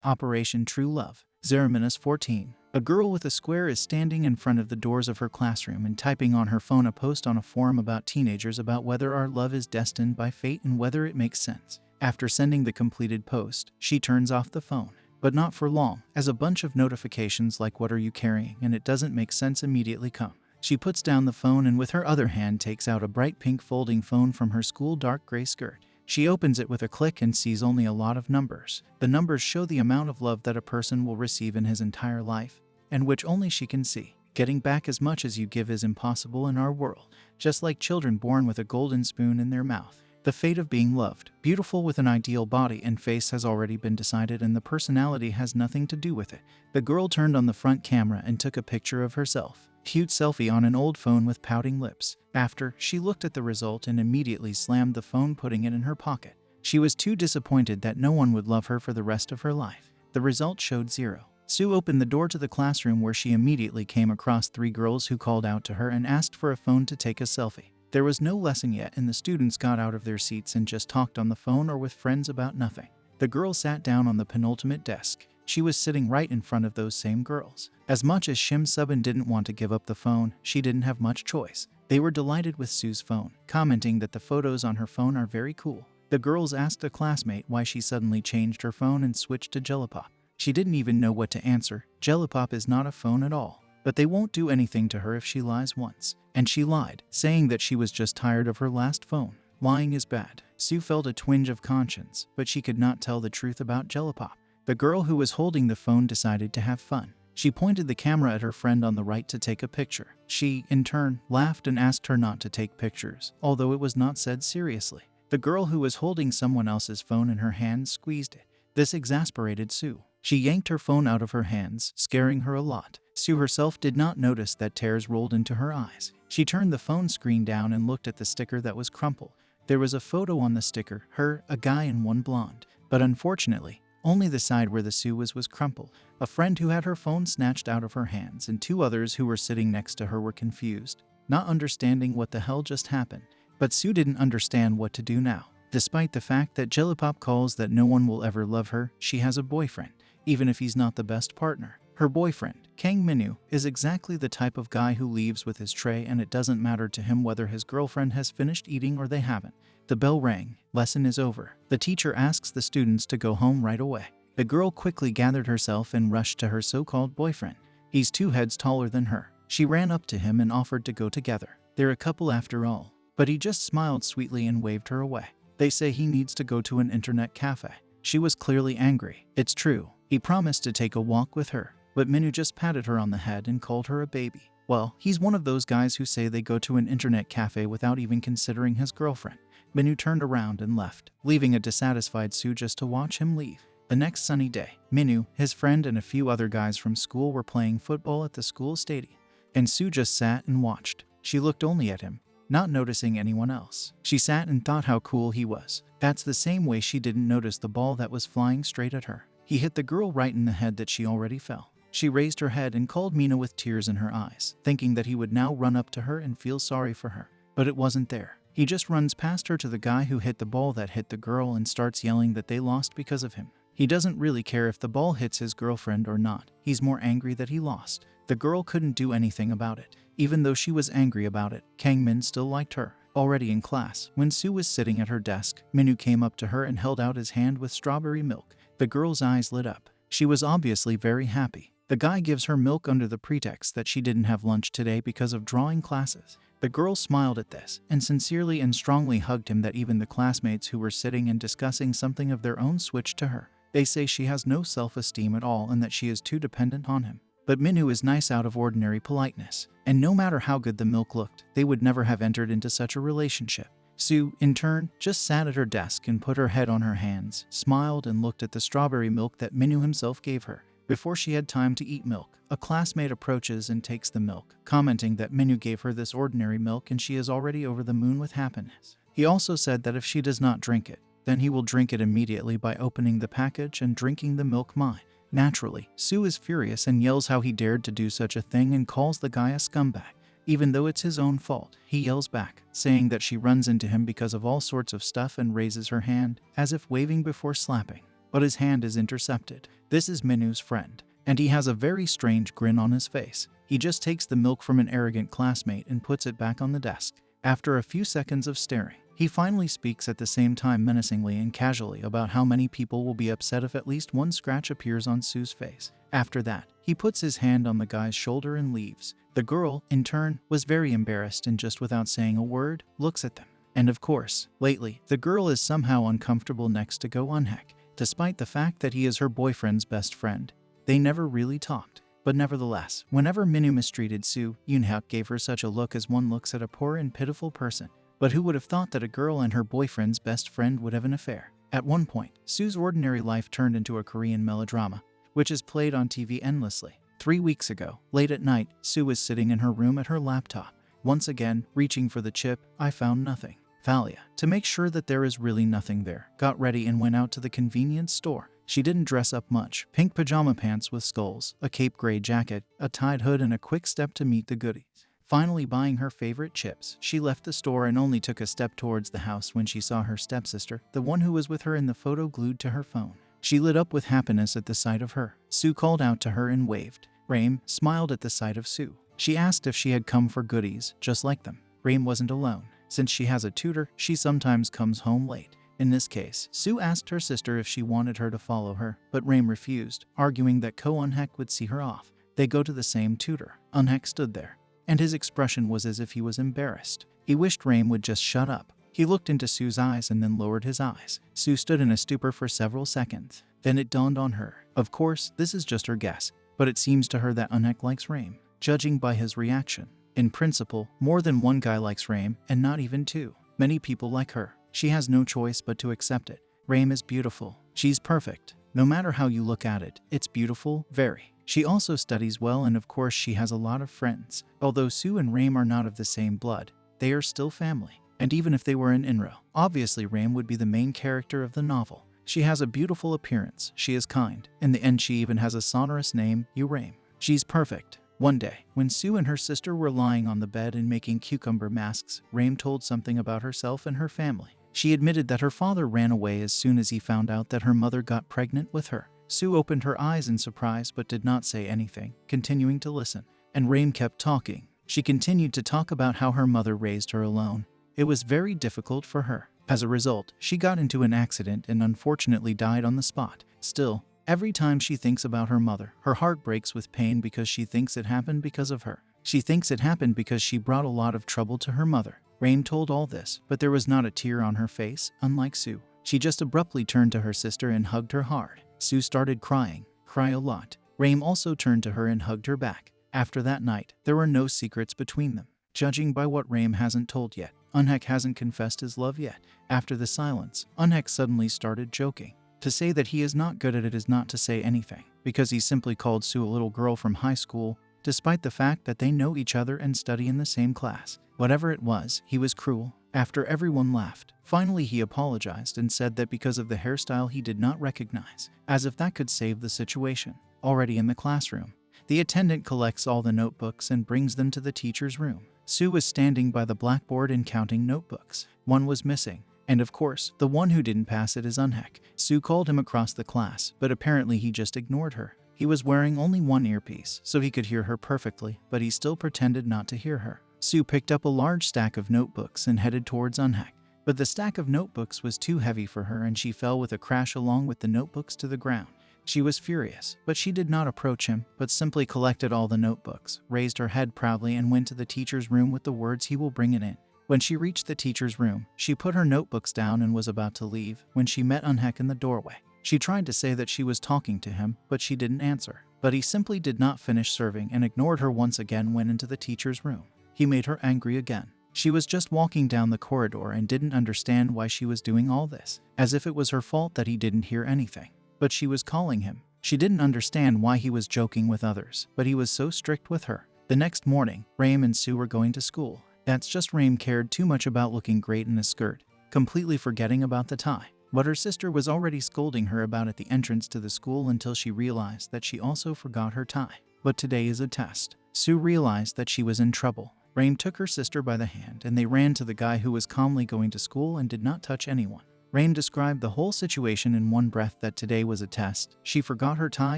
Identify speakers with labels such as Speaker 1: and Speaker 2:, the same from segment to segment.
Speaker 1: Operation True Love. 0-14. A girl with a square is standing in front of the doors of her classroom and typing on her phone a post on a forum about teenagers about whether our love is destined by fate and whether it makes sense. After sending the completed post, she turns off the phone. But not for long, as a bunch of notifications like "What are you carrying?" and "It doesn't make sense" immediately come. She puts down the phone and with her other hand takes out a bright pink folding phone from her school dark gray skirt. She opens it with a click and sees only a lot of numbers. The numbers show the amount of love that a person will receive in his entire life, and which only she can see. Getting back as much as you give is impossible in our world, just like children born with a golden spoon in their mouth. The fate of being loved, beautiful with an ideal body and face has already been decided and the personality has nothing to do with it. The girl turned on the front camera and took a picture of herself. Cute selfie on an old phone with pouting lips. After, she looked at the result and immediately slammed the phone, putting it in her pocket. She was too disappointed that no one would love her for the rest of her life. The result showed 0. Sue opened the door to the classroom where she immediately came across 3 girls who called out to her and asked for a phone to take a selfie. There was no lesson yet and the students got out of their seats and just talked on the phone or with friends about nothing. The girl sat down on the penultimate desk. She was sitting right in front of those same girls. As much as Shim Subin didn't want to give up the phone, she didn't have much choice. They were delighted with Sue's phone, commenting that the photos on her phone are very cool. The girls asked a classmate why she suddenly changed her phone and switched to Jellypop. She didn't even know what to answer. Jellypop is not a phone at all. But they won't do anything to her if she lies once. And she lied, saying that she was just tired of her last phone. Lying is bad. Sue felt a twinge of conscience, but she could not tell the truth about Jellypop. The girl who was holding the phone decided to have fun. She pointed the camera at her friend on the right to take a picture. She, in turn, laughed and asked her not to take pictures, although it was not said seriously. The girl who was holding someone else's phone in her hand squeezed it. This exasperated Sue. She yanked her phone out of her hands, scaring her a lot. Sue herself did not notice that tears rolled into her eyes. She turned the phone screen down and looked at the sticker that was crumpled. There was a photo on the sticker, her, a guy and one blonde. But unfortunately, only the side where the Sue was crumpled. A friend who had her phone snatched out of her hands and 2 others who were sitting next to her were confused, not understanding what the hell just happened. But Sue didn't understand what to do now. Despite the fact that Jellypop calls that no one will ever love her, she has a boyfriend, even if he's not the best partner. Her boyfriend, Kang Minwoo, is exactly the type of guy who leaves with his tray and it doesn't matter to him whether his girlfriend has finished eating or they haven't. The bell rang. Lesson is over. The teacher asks the students to go home right away. The girl quickly gathered herself and rushed to her so-called boyfriend. He's 2 heads taller than her. She ran up to him and offered to go together. They're a couple after all. But he just smiled sweetly and waved her away. They say he needs to go to an internet cafe. She was clearly angry. It's true. He promised to take a walk with her. But Minwoo just patted her on the head and called her a baby. Well, he's one of those guys who say they go to an internet cafe without even considering his girlfriend. Minwoo turned around and left, leaving a dissatisfied Sue just to watch him leave. The next sunny day, Minwoo, his friend and a few other guys from school were playing football at the school stadium. And Sue just sat and watched. She looked only at him, not noticing anyone else. She sat and thought how cool he was. That's the same way she didn't notice the ball that was flying straight at her. He hit the girl right in the head that she already fell. She raised her head and called Mina with tears in her eyes, thinking that he would now run up to her and feel sorry for her. But it wasn't there. He just runs past her to the guy who hit the ball that hit the girl and starts yelling that they lost because of him. He doesn't really care if the ball hits his girlfriend or not. He's more angry that he lost. The girl couldn't do anything about it. Even though she was angry about it, Kang Min still liked her. Already in class, when Sue was sitting at her desk, Minwoo came up to her and held out his hand with strawberry milk. The girl's eyes lit up. She was obviously very happy. The guy gives her milk under the pretext that she didn't have lunch today because of drawing classes. The girl smiled at this and sincerely and strongly hugged him that even the classmates who were sitting and discussing something of their own switched to her. They say she has no self-esteem at all and that she is too dependent on him. But Minwoo is nice out of ordinary politeness, and no matter how good the milk looked, they would never have entered into such a relationship. Sue, in turn, just sat at her desk and put her head on her hands, smiled and looked at the strawberry milk that Minwoo himself gave her. Before she had time to eat milk, a classmate approaches and takes the milk, commenting that Minwoo gave her this ordinary milk and she is already over the moon with happiness. He also said that if she does not drink it, then he will drink it immediately by opening the package and drinking the milk mine. Naturally, Sue is furious and yells how he dared to do such a thing and calls the guy a scumbag. Even though it's his own fault, he yells back, saying that she runs into him because of all sorts of stuff and raises her hand, as if waving before slapping. but his hand is intercepted. This is Minu's friend, and he has a very strange grin on his face. He just takes the milk from an arrogant classmate and puts it back on the desk. After a few seconds of staring, he finally speaks at the same time menacingly and casually about how many people will be upset if at least one scratch appears on Sue's face. After that, he puts his hand on the guy's shoulder and leaves. The girl, in turn, was very embarrassed and just without saying a word, looks at them. And of course, lately, the girl is somehow uncomfortable next to Ko Eunhyuk, despite the fact that he is her boyfriend's best friend. They never really talked. But nevertheless, whenever Minu mistreated Ko Eunhyuk gave her such a look as one looks at a poor and pitiful person. But who would have thought that a girl and her boyfriend's best friend would have an affair? At one point, Sue's ordinary life turned into a Korean melodrama, which is played on TV endlessly. 3 weeks ago, late at night, Sue was sitting in her room at her laptop. Once again, reaching for the chip, I found nothing. Thalia, to make sure that there is really nothing there, got ready and went out to the convenience store. She didn't dress up much. Pink pajama pants with skulls, a cape gray jacket, a tied hood, and a quick step to meet the goodies. Finally buying her favorite chips, she left the store and only took a step towards the house when she saw her stepsister, the one who was with her in the photo, glued to her phone. She lit up with happiness at the sight of her. Sue called out to her and waved. Raim smiled at the sight of Sue. She asked if she had come for goodies, just like them. Raim wasn't alone. Since she has a tutor, she sometimes comes home late. In this case, Sue asked her sister if she wanted her to follow her, but Raim refused, arguing that Ko Eunhyuk would see her off. They go to the same tutor. Eunhyuk stood there, and his expression was as if he was embarrassed. He wished Raim would just shut up. He looked into Sue's eyes and then lowered his eyes. Sue stood in a stupor for several seconds. Then it dawned on her. Of course, this is just her guess, but it seems to her that Eunhyuk likes Raim, judging by his reaction. In principle, more than one guy likes Raim, and not even two. Many people like her. She has no choice but to accept it. Raim is beautiful. She's perfect. No matter how you look at it, it's beautiful, very. She also studies well, and of course she has a lot of friends. Although Sue and Raim are not of the same blood, they are still family. And even if they were an inro, obviously Raim would be the main character of the novel. She has a beautiful appearance, she is kind. In the end, she even has a sonorous name, Raim. She's perfect. One day, when Sue and her sister were lying on the bed and making cucumber masks, Raim told something about herself and her family. She admitted that her father ran away as soon as he found out that her mother got pregnant with her. Sue opened her eyes in surprise but did not say anything, continuing to listen. And Raim kept talking. She continued to talk about how her mother raised her alone. It was very difficult for her. As a result, she got into an accident and unfortunately died on the spot. Still, every time she thinks about her mother, her heart breaks with pain because she thinks it happened because of her. She thinks it happened because she brought a lot of trouble to her mother. Raim told all this, but there was not a tear on her face, unlike Sue. She just abruptly turned to her sister and hugged her hard. Sue started crying. Cry a lot. Raim also turned to her and hugged her back. After that night, there were no secrets between them. Judging by what Raim hasn't told yet, Eunhyuk hasn't confessed his love yet. After the silence, Eunhyuk suddenly started joking. To say that he is not good at it is not to say anything, because he simply called Sue a little girl from high school, despite the fact that they know each other and study in the same class. Whatever it was, he was cruel. After everyone laughed, finally he apologized and said that because of the hairstyle he did not recognize, as if that could save the situation. Already in the classroom, the attendant collects all the notebooks and brings them to the teacher's room. Sue was standing by the blackboard and counting notebooks. One was missing. And of course, the one who didn't pass it is Eunhyuk. Sue called him across the class, but apparently he just ignored her. He was wearing only one earpiece, so he could hear her perfectly, but he still pretended not to hear her. Sue picked up a large stack of notebooks and headed towards Eunhyuk. But the stack of notebooks was too heavy for her and she fell with a crash along with the notebooks to the ground. She was furious, but she did not approach him, but simply collected all the notebooks, raised her head proudly and went to the teacher's room with the words, "He will bring it in." When she reached the teacher's room, she put her notebooks down and was about to leave when she met Eunhyuk in the doorway. She tried to say that she was talking to him, but she didn't answer. But he simply did not finish serving and ignored her once again, went into the teacher's room. He made her angry again. She was just walking down the corridor and didn't understand why she was doing all this, as if it was her fault that he didn't hear anything. But she was calling him. She didn't understand why he was joking with others, but he was so strict with her. The next morning, Raim and Sue were going to school. That's just Raim cared too much about looking great in a skirt, completely forgetting about the tie. What her sister was already scolding her about at the entrance to the school until she realized that she also forgot her tie. But today is a test. Sue realized that she was in trouble. Raim took her sister by the hand and they ran to the guy who was calmly going to school and did not touch anyone. Rain described the whole situation in one breath that today was a test. She forgot her tie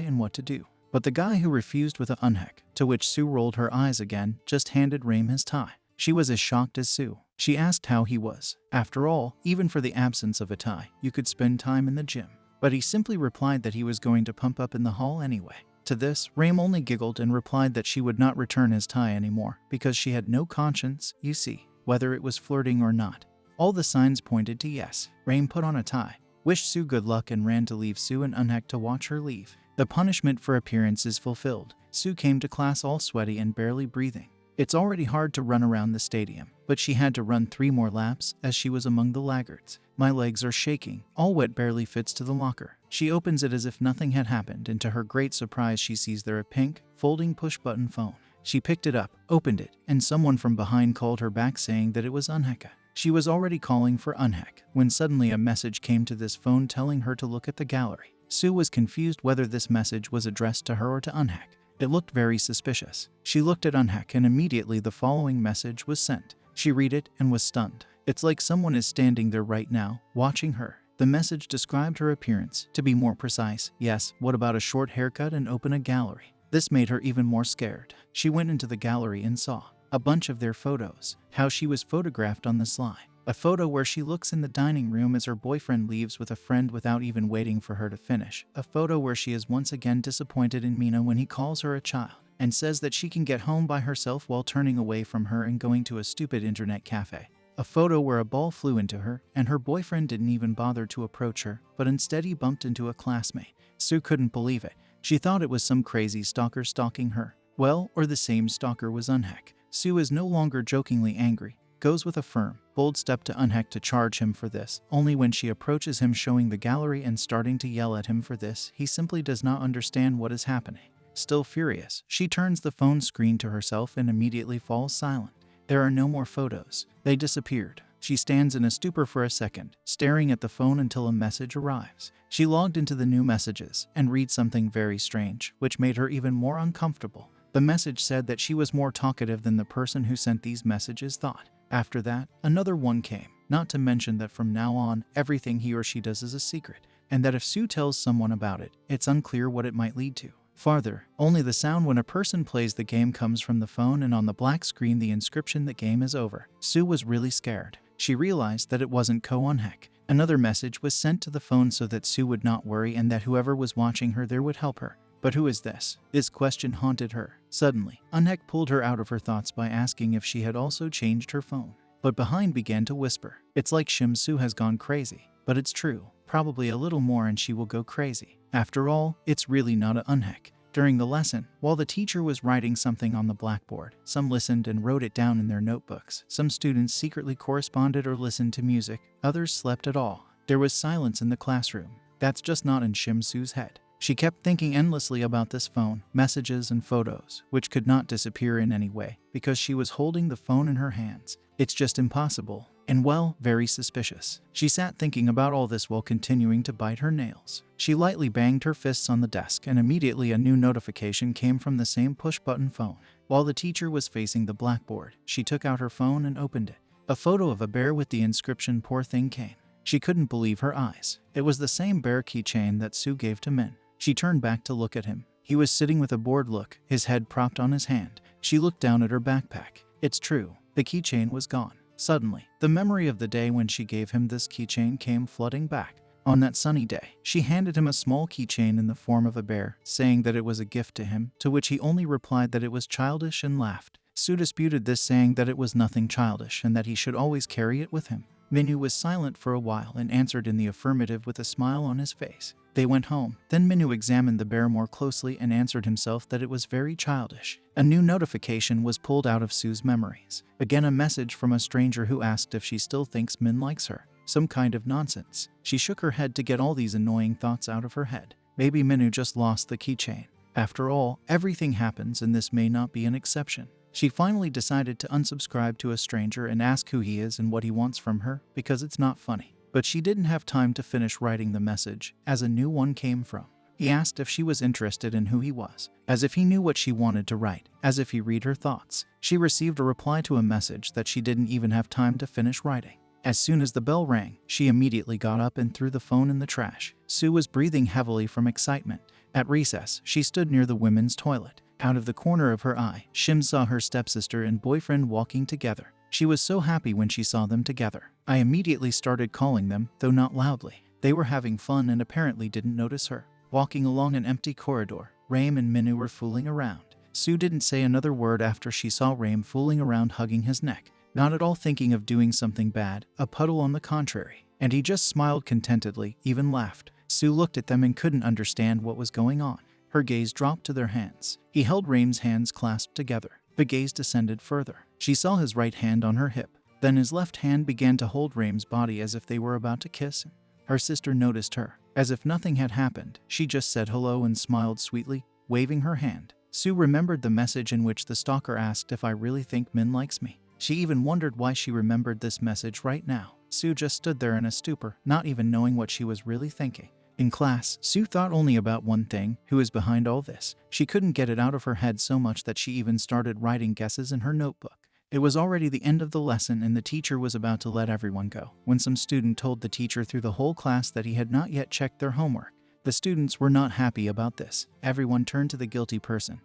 Speaker 1: and what to do. But the guy who refused with a Eunhyuk, to which Sue rolled her eyes again, just handed Rain his tie. She was as shocked as Sue. She asked how he was. After all, even for the absence of a tie, you could spend time in the gym. But he simply replied that he was going to pump up in the hall anyway. To this, Rain only giggled and replied that she would not return his tie anymore because she had no conscience, you see, whether it was flirting or not. All the signs pointed to yes. Rain put on a tie, wished Sue good luck and ran to leave Sue and Eunhyuk to watch her leave. The punishment for appearance is fulfilled. Sue came to class all sweaty and barely breathing. It's already hard to run around the stadium, but she had to run 3 more laps as she was among the laggards. My legs are shaking. All wet barely fits to the locker. She opens it as if nothing had happened, and to her great surprise she sees there a pink, folding push-button phone. She picked it up, opened it, and someone from behind called her back saying that it was Eunhyuk. She was already calling for Eunhyuk when suddenly a message came to this phone telling her to look at the gallery. Sue was confused whether this message was addressed to her or to Eunhyuk. It looked very suspicious. She looked at Eunhyuk and immediately the following message was sent. She read it and was stunned. It's like someone is standing there right now, watching her. The message described her appearance. To be more precise, yes, what about a short haircut and open a gallery? This made her even more scared. She went into the gallery and saw a bunch of their photos, how she was photographed on the sly. A photo where she looks in the dining room as her boyfriend leaves with a friend without even waiting for her to finish. A photo where she is once again disappointed in Mina when he calls her a child and says that she can get home by herself while turning away from her and going to a stupid internet cafe. A photo where a ball flew into her and her boyfriend didn't even bother to approach her, but instead he bumped into a classmate. Sue couldn't believe it. She thought it was some crazy stalker stalking her. Well, or the same stalker was Eunhyuk. Sue is no longer jokingly angry. Goes with a firm, bold step to Eunhyuk to charge him for this. Only when she approaches him showing the gallery and starting to yell at him for this, he simply does not understand what is happening. Still furious, she turns the phone screen to herself and immediately falls silent. There are no more photos. They disappeared. She stands in a stupor for a second, staring at the phone until a message arrives. She logged into the new messages and reads something very strange, which made her even more uncomfortable. The message said that she was more talkative than the person who sent these messages thought. After that, another one came, not to mention that from now on, everything he or she does is a secret, and that if Sue tells someone about it, it's unclear what it might lead to. Farther, only the sound when a person plays the game comes from the phone, and on the black screen the inscription "The game is over." Sue was really scared. She realized that it wasn't Ko Eunhyuk. Another message was sent to the phone so that Sue would not worry and that whoever was watching her there would help her. But who is this? This question haunted her. Suddenly, Eunhyuk pulled her out of her thoughts by asking if she had also changed her phone. But behind began to whisper, "It's like Sue has gone crazy." But it's true. Probably a little more and she will go crazy. After all, it's really not a Eunhyuk. During the lesson, while the teacher was writing something on the blackboard, some listened and wrote it down in their notebooks. Some students secretly corresponded or listened to music. Others slept at all. There was silence in the classroom. That's just not in Sue's head. She kept thinking endlessly about this phone, messages and photos, which could not disappear in any way, because she was holding the phone in her hands. It's just impossible. And well, very suspicious. She sat thinking about all this while continuing to bite her nails. She lightly banged her fists on the desk and immediately a new notification came from the same push-button phone. While the teacher was facing the blackboard, she took out her phone and opened it. A photo of a bear with the inscription "Poor thing Kane." She couldn't believe her eyes. It was the same bear keychain that Sue gave to Min. She turned back to look at him. He was sitting with a bored look, his head propped on his hand. She looked down at her backpack. It's true. The keychain was gone. Suddenly, the memory of the day when she gave him this keychain came flooding back. On that sunny day, she handed him a small keychain in the form of a bear, saying that it was a gift to him, to which he only replied that it was childish and laughed. Sue disputed this, saying that it was nothing childish and that he should always carry it with him. Minhwa was silent for a while and answered in the affirmative with a smile on his face. They went home. Then Minhwa examined the bear more closely and answered himself that it was very childish. A new notification was pulled out of Sue's memories. Again a message from a stranger who asked if she still thinks Min likes her. Some kind of nonsense. She shook her head to get all these annoying thoughts out of her head. Maybe Minhwa just lost the keychain. After all, everything happens and this may not be an exception. She finally decided to unsubscribe to a stranger and ask who he is and what he wants from her, because it's not funny. But she didn't have time to finish writing the message, as a new one came from. He asked if she was interested in who he was, as if he knew what she wanted to write, as if he read her thoughts. She received a reply to a message that she didn't even have time to finish writing. As soon as the bell rang, she immediately got up and threw the phone in the trash. Sue was breathing heavily from excitement. At recess, she stood near the women's toilet. Out of the corner of her eye, Shim saw her stepsister and boyfriend walking together. She was so happy when she saw them together. I immediately started calling them, though not loudly. They were having fun and apparently didn't notice her. Walking along an empty corridor, Raim and Minwoo were fooling around. Sue didn't say another word after she saw Raim fooling around hugging his neck, not at all thinking of doing something bad, a puddle on the contrary. And he just smiled contentedly, even laughed. Sue looked at them and couldn't understand what was going on. Her gaze dropped to their hands. He held Raim's hands clasped together. The gaze descended further. She saw his right hand on her hip. Then his left hand began to hold Raim's body as if they were about to kiss him. Her sister noticed her. As if nothing had happened, she just said hello and smiled sweetly, waving her hand. Sue remembered the message in which the stalker asked if I really think Min likes me. She even wondered why she remembered this message right now. Sue just stood there in a stupor, not even knowing what she was really thinking. In class, Sue thought only about one thing: who is behind all this? She couldn't get it out of her head so much that she even started writing guesses in her notebook. It was already the end of the lesson and the teacher was about to let everyone go, when some student told the teacher through the whole class that he had not yet checked their homework. The students were not happy about this. Everyone turned to the guilty person,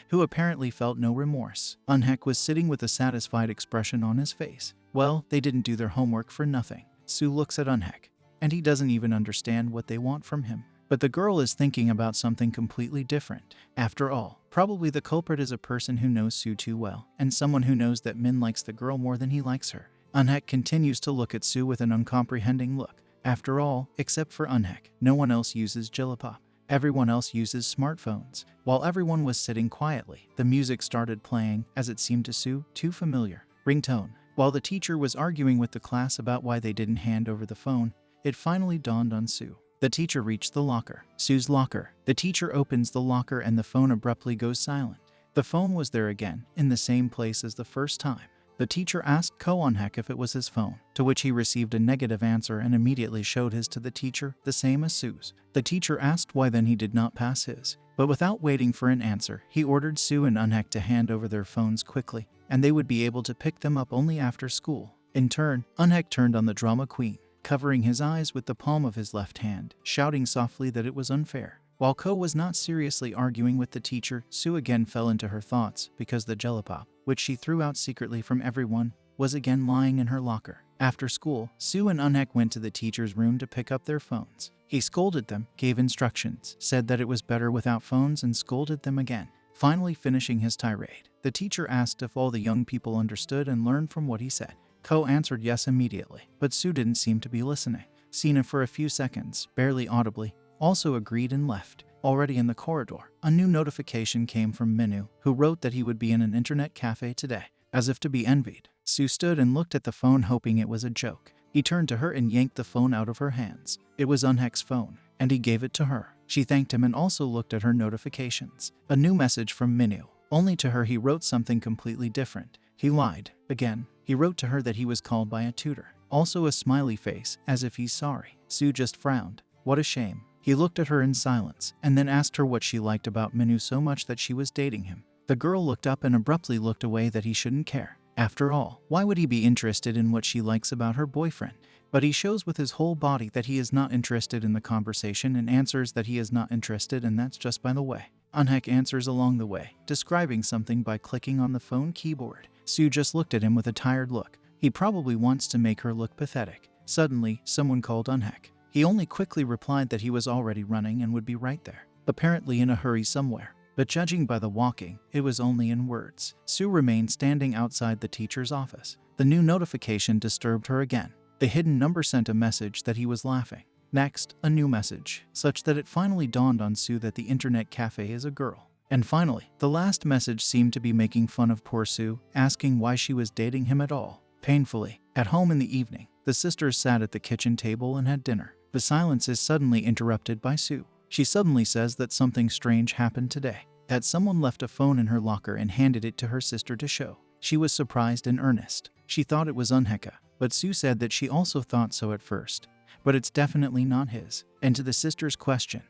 Speaker 1: who apparently felt no remorse. Eunhyuk was sitting with a satisfied expression on his face. Well, they didn't do their homework for nothing. Sue looks at Eunhyuk, and he doesn't even understand what they want from him. But the girl is thinking about something completely different. After all, probably the culprit is a person who knows Sue too well, and someone who knows that Min likes the girl more than he likes her. Eunhyuk continues to look at Sue with an uncomprehending look. After all, except for Eunhyuk, no one else uses Jillipop. Everyone else uses smartphones. While everyone was sitting quietly, the music started playing, as it seemed to Sue, too familiar. Ringtone. While the teacher was arguing with the class about why they didn't hand over the phone, it finally dawned on Sue. The teacher reached the locker. Sue's locker. The teacher opens the locker and the phone abruptly goes silent. The phone was there again, in the same place as the first time. The teacher asked Ko Eunhyuk if it was his phone, to which he received a negative answer and immediately showed his to the teacher, the same as Sue's. The teacher asked why then he did not pass his. But without waiting for an answer, he ordered Sue and Eunhyuk to hand over their phones quickly, and they would be able to pick them up only after school. In turn, Eunhyuk turned on the drama queen, covering his eyes with the palm of his left hand, shouting softly that it was unfair. While Ko was not seriously arguing with the teacher, Sue again fell into her thoughts because the Jellipop, which she threw out secretly from everyone, was again lying in her locker. After school, Sue and Eunhyuk went to the teacher's room to pick up their phones. He scolded them, gave instructions, said that it was better without phones, and scolded them again. Finally finishing his tirade, the teacher asked if all the young people understood and learned from what he said. Ko answered yes immediately, but Sue didn't seem to be listening. Sina for a few seconds, barely audibly, also agreed and left. Already in the corridor, a new notification came from Minwoo, who wrote that he would be in an internet cafe today. As if to be envied, Sue stood and looked at the phone hoping it was a joke. He turned to her and yanked the phone out of her hands. It was Eunhyuk's phone, and he gave it to her. She thanked him and also looked at her notifications. A new message from Minwoo. Only to her he wrote something completely different. He lied. Again, he wrote to her that he was called by a tutor. Also a smiley face, as if he's sorry. Sue just frowned. What a shame. He looked at her in silence, and then asked her what she liked about Minwoo so much that she was dating him. The girl looked up and abruptly looked away that he shouldn't care. After all, why would he be interested in what she likes about her boyfriend? But he shows with his whole body that he is not interested in the conversation and answers that he is not interested, and that's just by the way. Eunhyuk answers along the way, describing something by clicking on the phone keyboard. Sue just looked at him with a tired look. He probably wants to make her look pathetic. Suddenly, someone called Eunhyuk. He only quickly replied that he was already running and would be right there, apparently in a hurry somewhere. But judging by the walking, it was only in words. Sue remained standing outside the teacher's office. The new notification disturbed her again. The hidden number sent a message that he was laughing. Next, a new message, such that it finally dawned on Sue that the internet cafe is a girl. And finally, the last message seemed to be making fun of poor Sue, asking why she was dating him at all. Painfully, at home in the evening, the sisters sat at the kitchen table and had dinner. The silence is suddenly interrupted by Sue. She suddenly says that something strange happened today, that someone left a phone in her locker and handed it to her sister to show. She was surprised and earnest. She thought it was Eunhyuk, but Sue said that she also thought so at first. But it's definitely not his. And to the sister's question,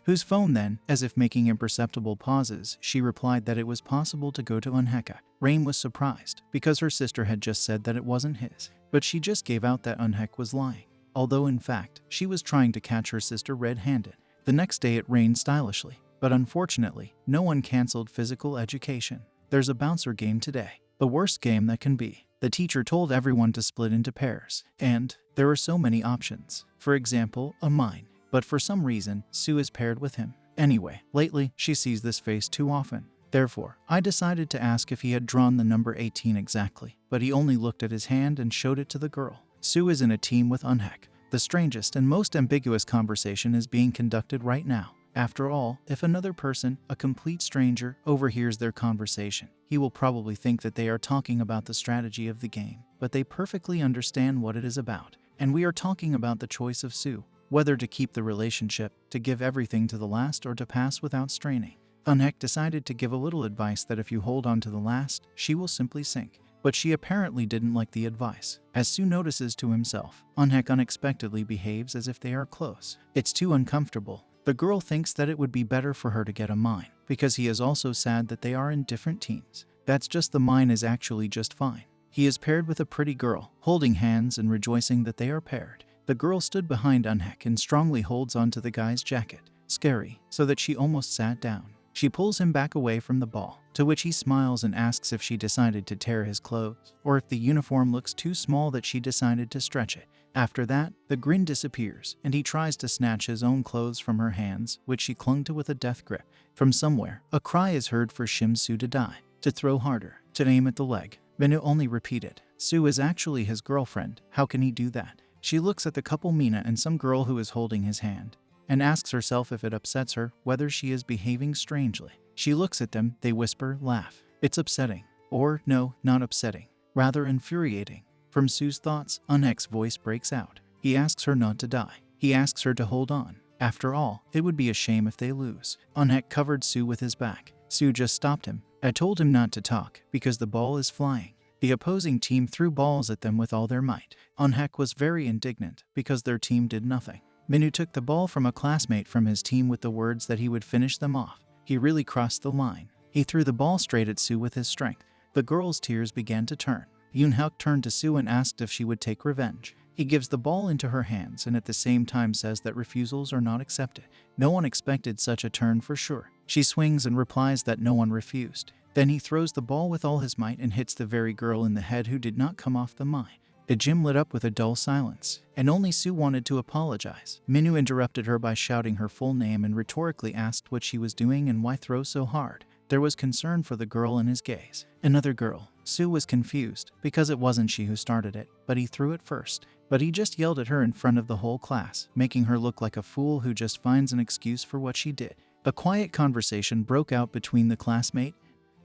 Speaker 1: whose phone then, as if making imperceptible pauses, she replied that it was possible to go to Eunhyuk. Rain was surprised, because her sister had just said that it wasn't his, but she just gave out that Eunhyuk was lying, although in fact, she was trying to catch her sister red-handed. The next day it rained stylishly, but unfortunately, no one cancelled physical education. There's a bouncer game today, the worst game that can be. The teacher told everyone to split into pairs, and there are so many options. For example, a mine. But for some reason, Sue is paired with him. Anyway, lately, she sees this face too often. Therefore, I decided to ask if he had drawn the number 18 exactly, but he only looked at his hand and showed it to the girl. Sue is in a team with Eunhyuk. The strangest and most ambiguous conversation is being conducted right now. After all, if another person, a complete stranger, overhears their conversation, he will probably think that they are talking about the strategy of the game, but they perfectly understand what it is about. And we are talking about the choice of Sue, whether to keep the relationship, to give everything to the last, or to pass without straining. Eunhyuk decided to give a little advice that if you hold on to the last, she will simply sink. But she apparently didn't like the advice. As Sue notices to himself, Eunhyuk unexpectedly behaves as if they are close. It's too uncomfortable. The girl thinks that it would be better for her to get a mine, because he is also sad that they are in different teams. That's just the mine is actually just fine. He is paired with a pretty girl, holding hands and rejoicing that they are paired. The girl stood behind Eunhyuk and strongly holds onto the guy's jacket, scary, so that she almost sat down. She pulls him back away from the ball, to which he smiles and asks if she decided to tear his clothes, or if the uniform looks too small that she decided to stretch it. After that, the grin disappears, and he tries to snatch his own clothes from her hands, which she clung to with a death grip. From somewhere, a cry is heard for Sue to die, to throw harder, to aim at the leg. Minu only repeated, Sue is actually his girlfriend, how can he do that? She looks at the couple Mina and some girl who is holding his hand, and asks herself if it upsets her, whether she is behaving strangely. She looks at them, they whisper, laugh. It's upsetting. Or, no, not upsetting. Rather infuriating. From Sue's thoughts, Eunhyuk's voice breaks out. He asks her not to die. He asks her to hold on. After all, it would be a shame if they lose. Eunhyuk covered Sue with his back. Sue just stopped him. I told him not to talk, because the ball is flying. The opposing team threw balls at them with all their might. Eunhyuk was very indignant, because their team did nothing. Minu took the ball from a classmate from his team with the words that he would finish them off. He really crossed the line. He threw the ball straight at Sue with his strength. The girl's tears began to turn. Eunhyuk turned to Sue and asked if she would take revenge. He gives the ball into her hands and at the same time says that refusals are not accepted. No one expected such a turn for sure. She swings and replies that no one refused. Then he throws the ball with all his might and hits the very girl in the head who did not come off the mine. The gym lit up with a dull silence, and only Sue wanted to apologize. Minu interrupted her by shouting her full name and rhetorically asked what she was doing and why throw so hard. There was concern for the girl in his gaze. Another girl. Sue was confused, because it wasn't she who started it, but he threw it first. But he just yelled at her in front of the whole class, making her look like a fool who just finds an excuse for what she did. A quiet conversation broke out between the classmate.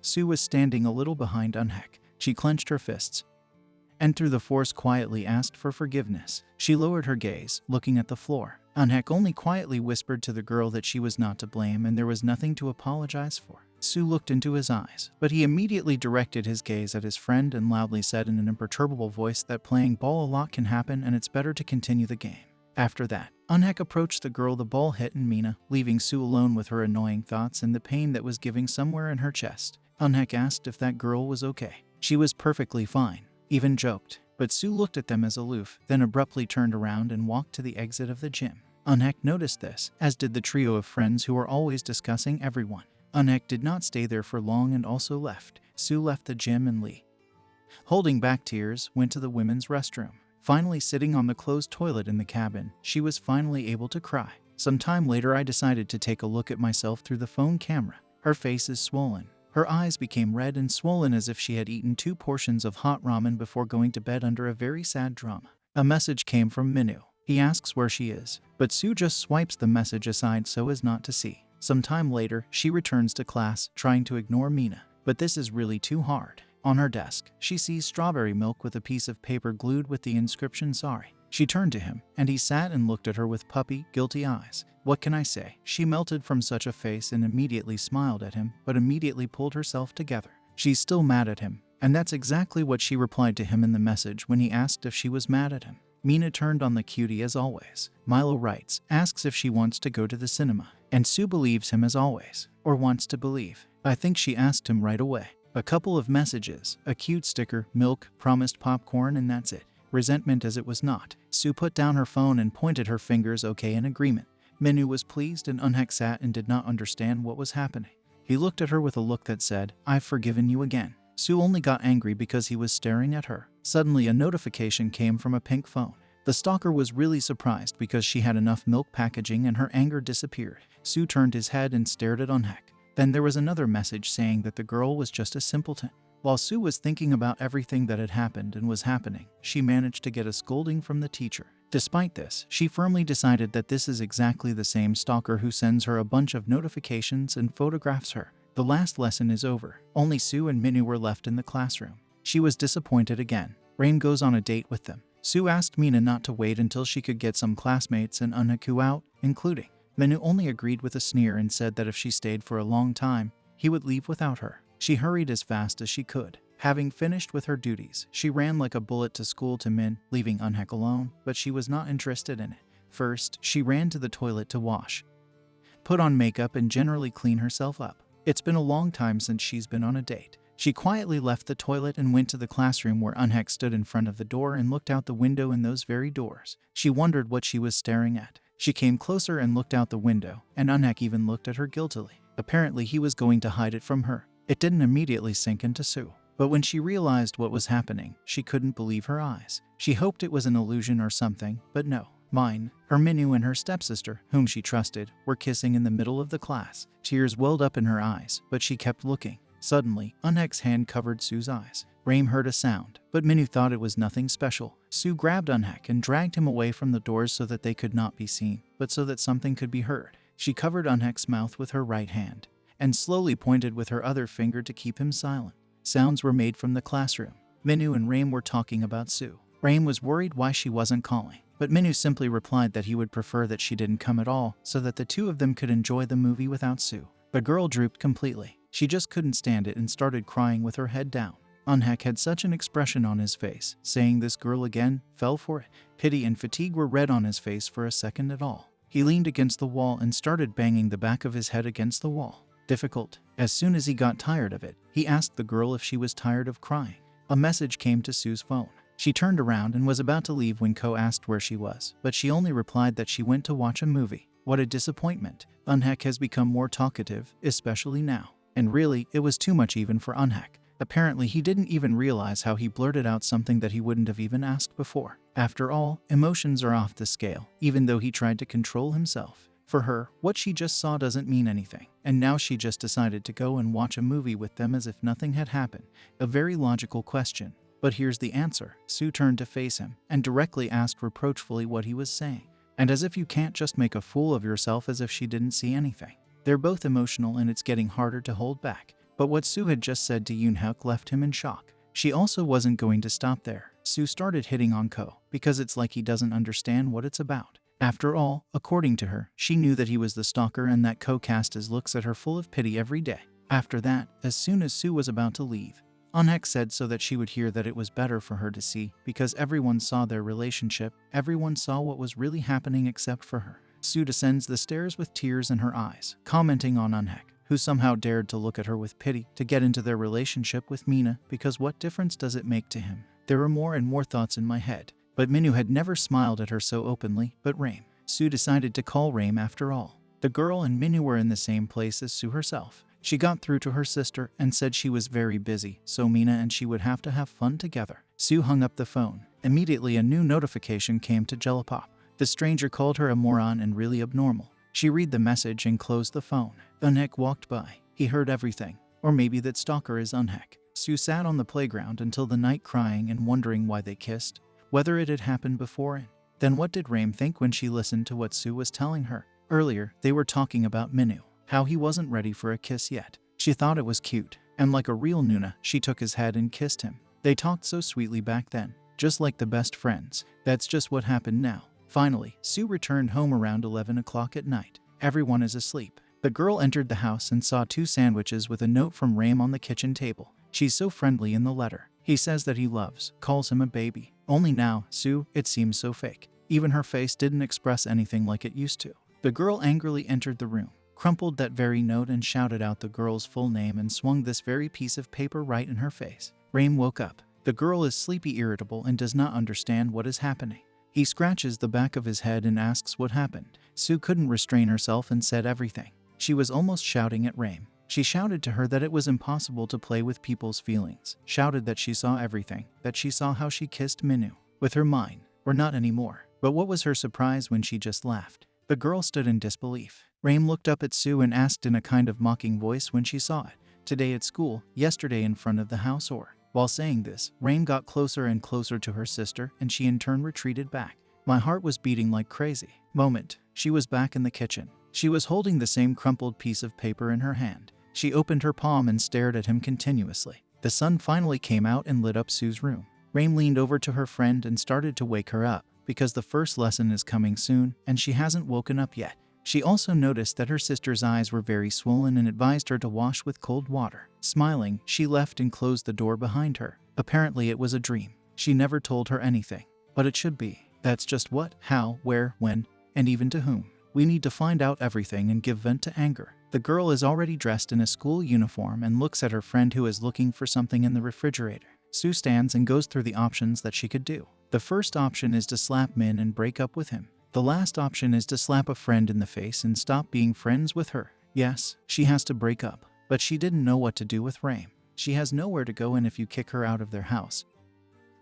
Speaker 1: Sue was standing a little behind Eunhyuk. She clenched her fists, and through the force quietly asked for forgiveness. She lowered her gaze, looking at the floor. Eunhyuk only quietly whispered to the girl that she was not to blame and there was nothing to apologize for. Sue looked into his eyes, but he immediately directed his gaze at his friend and loudly said in an imperturbable voice that playing ball a lot can happen and it's better to continue the game. After that, Eunhyuk approached the girl the ball hit and Mina, leaving Sue alone with her annoying thoughts and the pain that was giving somewhere in her chest. Eunhyuk asked if that girl was okay. She was perfectly fine. Even joked, but Sue looked at them as aloof, then abruptly turned around and walked to the exit of the gym. Eunhyuk noticed this, as did the trio of friends who were always discussing everyone. Eunhyuk did not stay there for long and also left. Sue left the gym and Lee, holding back tears, went to the women's restroom. Finally sitting on the closed toilet in the cabin, she was finally able to cry. Some time later I decided to take a look at myself through the phone camera. Her face is swollen. Her eyes became red and swollen as if she had eaten 2 portions of hot ramen before going to bed under a very sad drama. A message came from Minu. He asks where she is, but Sue just swipes the message aside so as not to see. Some time later, she returns to class, trying to ignore Mina. But this is really too hard. On her desk, she sees strawberry milk with a piece of paper glued with the inscription sorry. She turned to him, and he sat and looked at her with puppy, guilty eyes. What can I say? She melted from such a face and immediately smiled at him, but immediately pulled herself together. She's still mad at him, and that's exactly what she replied to him in the message when he asked if she was mad at him. Mina turned on the cutie as always. Milo writes, asks if she wants to go to the cinema. And Sue believes him as always, or wants to believe. I think she asked him right away. A couple of messages, a cute sticker, milk, promised popcorn, and that's it. Resentment as it was not. Sue put down her phone and pointed her fingers okay in agreement. Minhwa was pleased and Eunhyuk sat and did not understand what was happening. He looked at her with a look that said, "I've forgiven you again." Sue only got angry because he was staring at her. Suddenly a notification came from a pink phone. The stalker was really surprised because she had enough milk packaging and her anger disappeared. Sue turned his head and stared at Eunhyuk. Then there was another message saying that the girl was just a simpleton. While Sue was thinking about everything that had happened and was happening, she managed to get a scolding from the teacher. Despite this, she firmly decided that this is exactly the same stalker who sends her a bunch of notifications and photographs her. The last lesson is over. Only Sue and Minhwa were left in the classroom. She was disappointed again. Rain goes on a date with them. Sue asked Minhwa not to wait until she could get some classmates and Eunhyuk out, including. Minhwa only agreed with a sneer and said that if she stayed for a long time, he would leave without her. She hurried as fast as she could. Having finished with her duties, she ran like a bullet to school to Min, leaving Eunhyuk alone, but she was not interested in it. First, she ran to the toilet to wash, put on makeup, and generally clean herself up. It's been a long time since she's been on a date. She quietly left the toilet and went to the classroom where Eunhyuk stood in front of the door and looked out the window in those very doors. She wondered what she was staring at. She came closer and looked out the window, and Eunhyuk even looked at her guiltily. Apparently he was going to hide it from her. It didn't immediately sink into Sue. But when she realized what was happening, she couldn't believe her eyes. She hoped it was an illusion or something, but no. Her Minhwa and her stepsister, whom she trusted, were kissing in the middle of the class. Tears welled up in her eyes, but she kept looking. Suddenly, Eunhyuk's hand covered Sue's eyes. Raim heard a sound, but Minhwa thought it was nothing special. Sue grabbed Eunhyuk and dragged him away from the doors so that they could not be seen, but so that something could be heard. She covered Eunhyuk's mouth with her right hand and slowly pointed with her other finger to keep him silent. Sounds were made from the classroom. Minhwa and Raim were talking about Sue. Raim was worried why she wasn't calling, but Minhwa simply replied that he would prefer that she didn't come at all so that the two of them could enjoy the movie without Sue. The girl drooped completely. She just couldn't stand it and started crying with her head down. Eunhyuk had such an expression on his face. Saying this girl again, fell for it. Pity and fatigue were red on his face for a second at all. He leaned against the wall and started banging the back of his head against the wall. Difficult. As soon as he got tired of it, he asked the girl if she was tired of crying. A message came to Sue's phone. She turned around and was about to leave when Ko asked where she was, but she only replied that she went to watch a movie. What a disappointment. Eunhyuk has become more talkative, especially now. And really, it was too much even for Eunhyuk. Apparently, he didn't even realize how he blurted out something that he wouldn't have even asked before. After all, emotions are off the scale, even though he tried to control himself. For her, what she just saw doesn't mean anything, and now she just decided to go and watch a movie with them as if nothing had happened. A very logical question. But here's the answer. Sue turned to face him and directly asked reproachfully what he was saying. And as if you can't just make a fool of yourself, as if she didn't see anything. They're both emotional and it's getting harder to hold back. But what Sue had just said to Eunhyuk left him in shock. She also wasn't going to stop there. Sue started hitting on Ko, because it's like he doesn't understand what it's about. After all, according to her, she knew that he was the stalker and that Ko cast his looks at her full of pity every day. After that, as soon as Sue was about to leave, Eunhyuk said so that she would hear that it was better for her to see, because everyone saw their relationship, everyone saw what was really happening except for her. Sue descends the stairs with tears in her eyes, commenting on Eunhyuk, who somehow dared to look at her with pity, to get into their relationship with Minhwa, because what difference does it make to him? There were more and more thoughts in my head. But Minhwa had never smiled at her so openly, but Raim. Sue decided to call Raim after all. The girl and Minhwa were in the same place as Sue herself. She got through to her sister and said she was very busy, so Minhwa and she would have to have fun together. Sue hung up the phone. Immediately a new notification came to Jellypop. The stranger called her a moron and really abnormal. She read the message and closed the phone. Eunhyuk walked by. He heard everything. Or maybe that stalker is Eunhyuk. Sue sat on the playground until the night crying and wondering why they kissed. Whether it had happened before and then what did Raim think when she listened to what Sue was telling her? Earlier, they were talking about Minhwa, how he wasn't ready for a kiss yet. She thought it was cute, and like a real Nuna, she took his head and kissed him. They talked so sweetly back then, just like the best friends. That's just what happened now. Finally, Sue returned home around 11 o'clock at night. Everyone is asleep. The girl entered the house and saw 2 sandwiches with a note from Raim on the kitchen table. She's so friendly in the letter. He says that he calls him a baby. Only now, Sue, it seems so fake. Even her face didn't express anything like it used to. The girl angrily entered the room. crumpled that very note and shouted out the girl's full name and swung this very piece of paper right in her face. Raim woke up. The girl is sleepy, irritable, and does not understand what is happening. He scratches the back of his head and asks what happened. Sue couldn't restrain herself and said everything. She was almost shouting at Raim. She shouted to her that it was impossible to play with people's feelings, shouted that she saw everything, that she saw how she kissed Minhu. With her mind, or not anymore. But what was her surprise when she just laughed? The girl stood in disbelief. Raim looked up at Sue and asked in a kind of mocking voice when she saw it, "Today at school, yesterday in front of the house, or?" While saying this, Raim got closer and closer to her sister, and she in turn retreated back. My heart was beating like crazy. Moment, she was back in the kitchen. She was holding the same crumpled piece of paper in her hand. She opened her palm and stared at him continuously. The sun finally came out and lit up Sue's room. Raim leaned over to her friend and started to wake her up, because the first lesson is coming soon, and she hasn't woken up yet. She also noticed that her sister's eyes were very swollen and advised her to wash with cold water. Smiling, she left and closed the door behind her. Apparently it was a dream. She never told her anything. But it should be. That's just what, how, where, when, and even to whom. We need to find out everything and give vent to anger. The girl is already dressed in a school uniform and looks at her friend who is looking for something in the refrigerator. Sue stands and goes through the options that she could do. The first option is to slap Min and break up with him. The last option is to slap a friend in the face and stop being friends with her. Yes, she has to break up, but she didn't know what to do with Raim. She has nowhere to go, and if you kick her out of their house,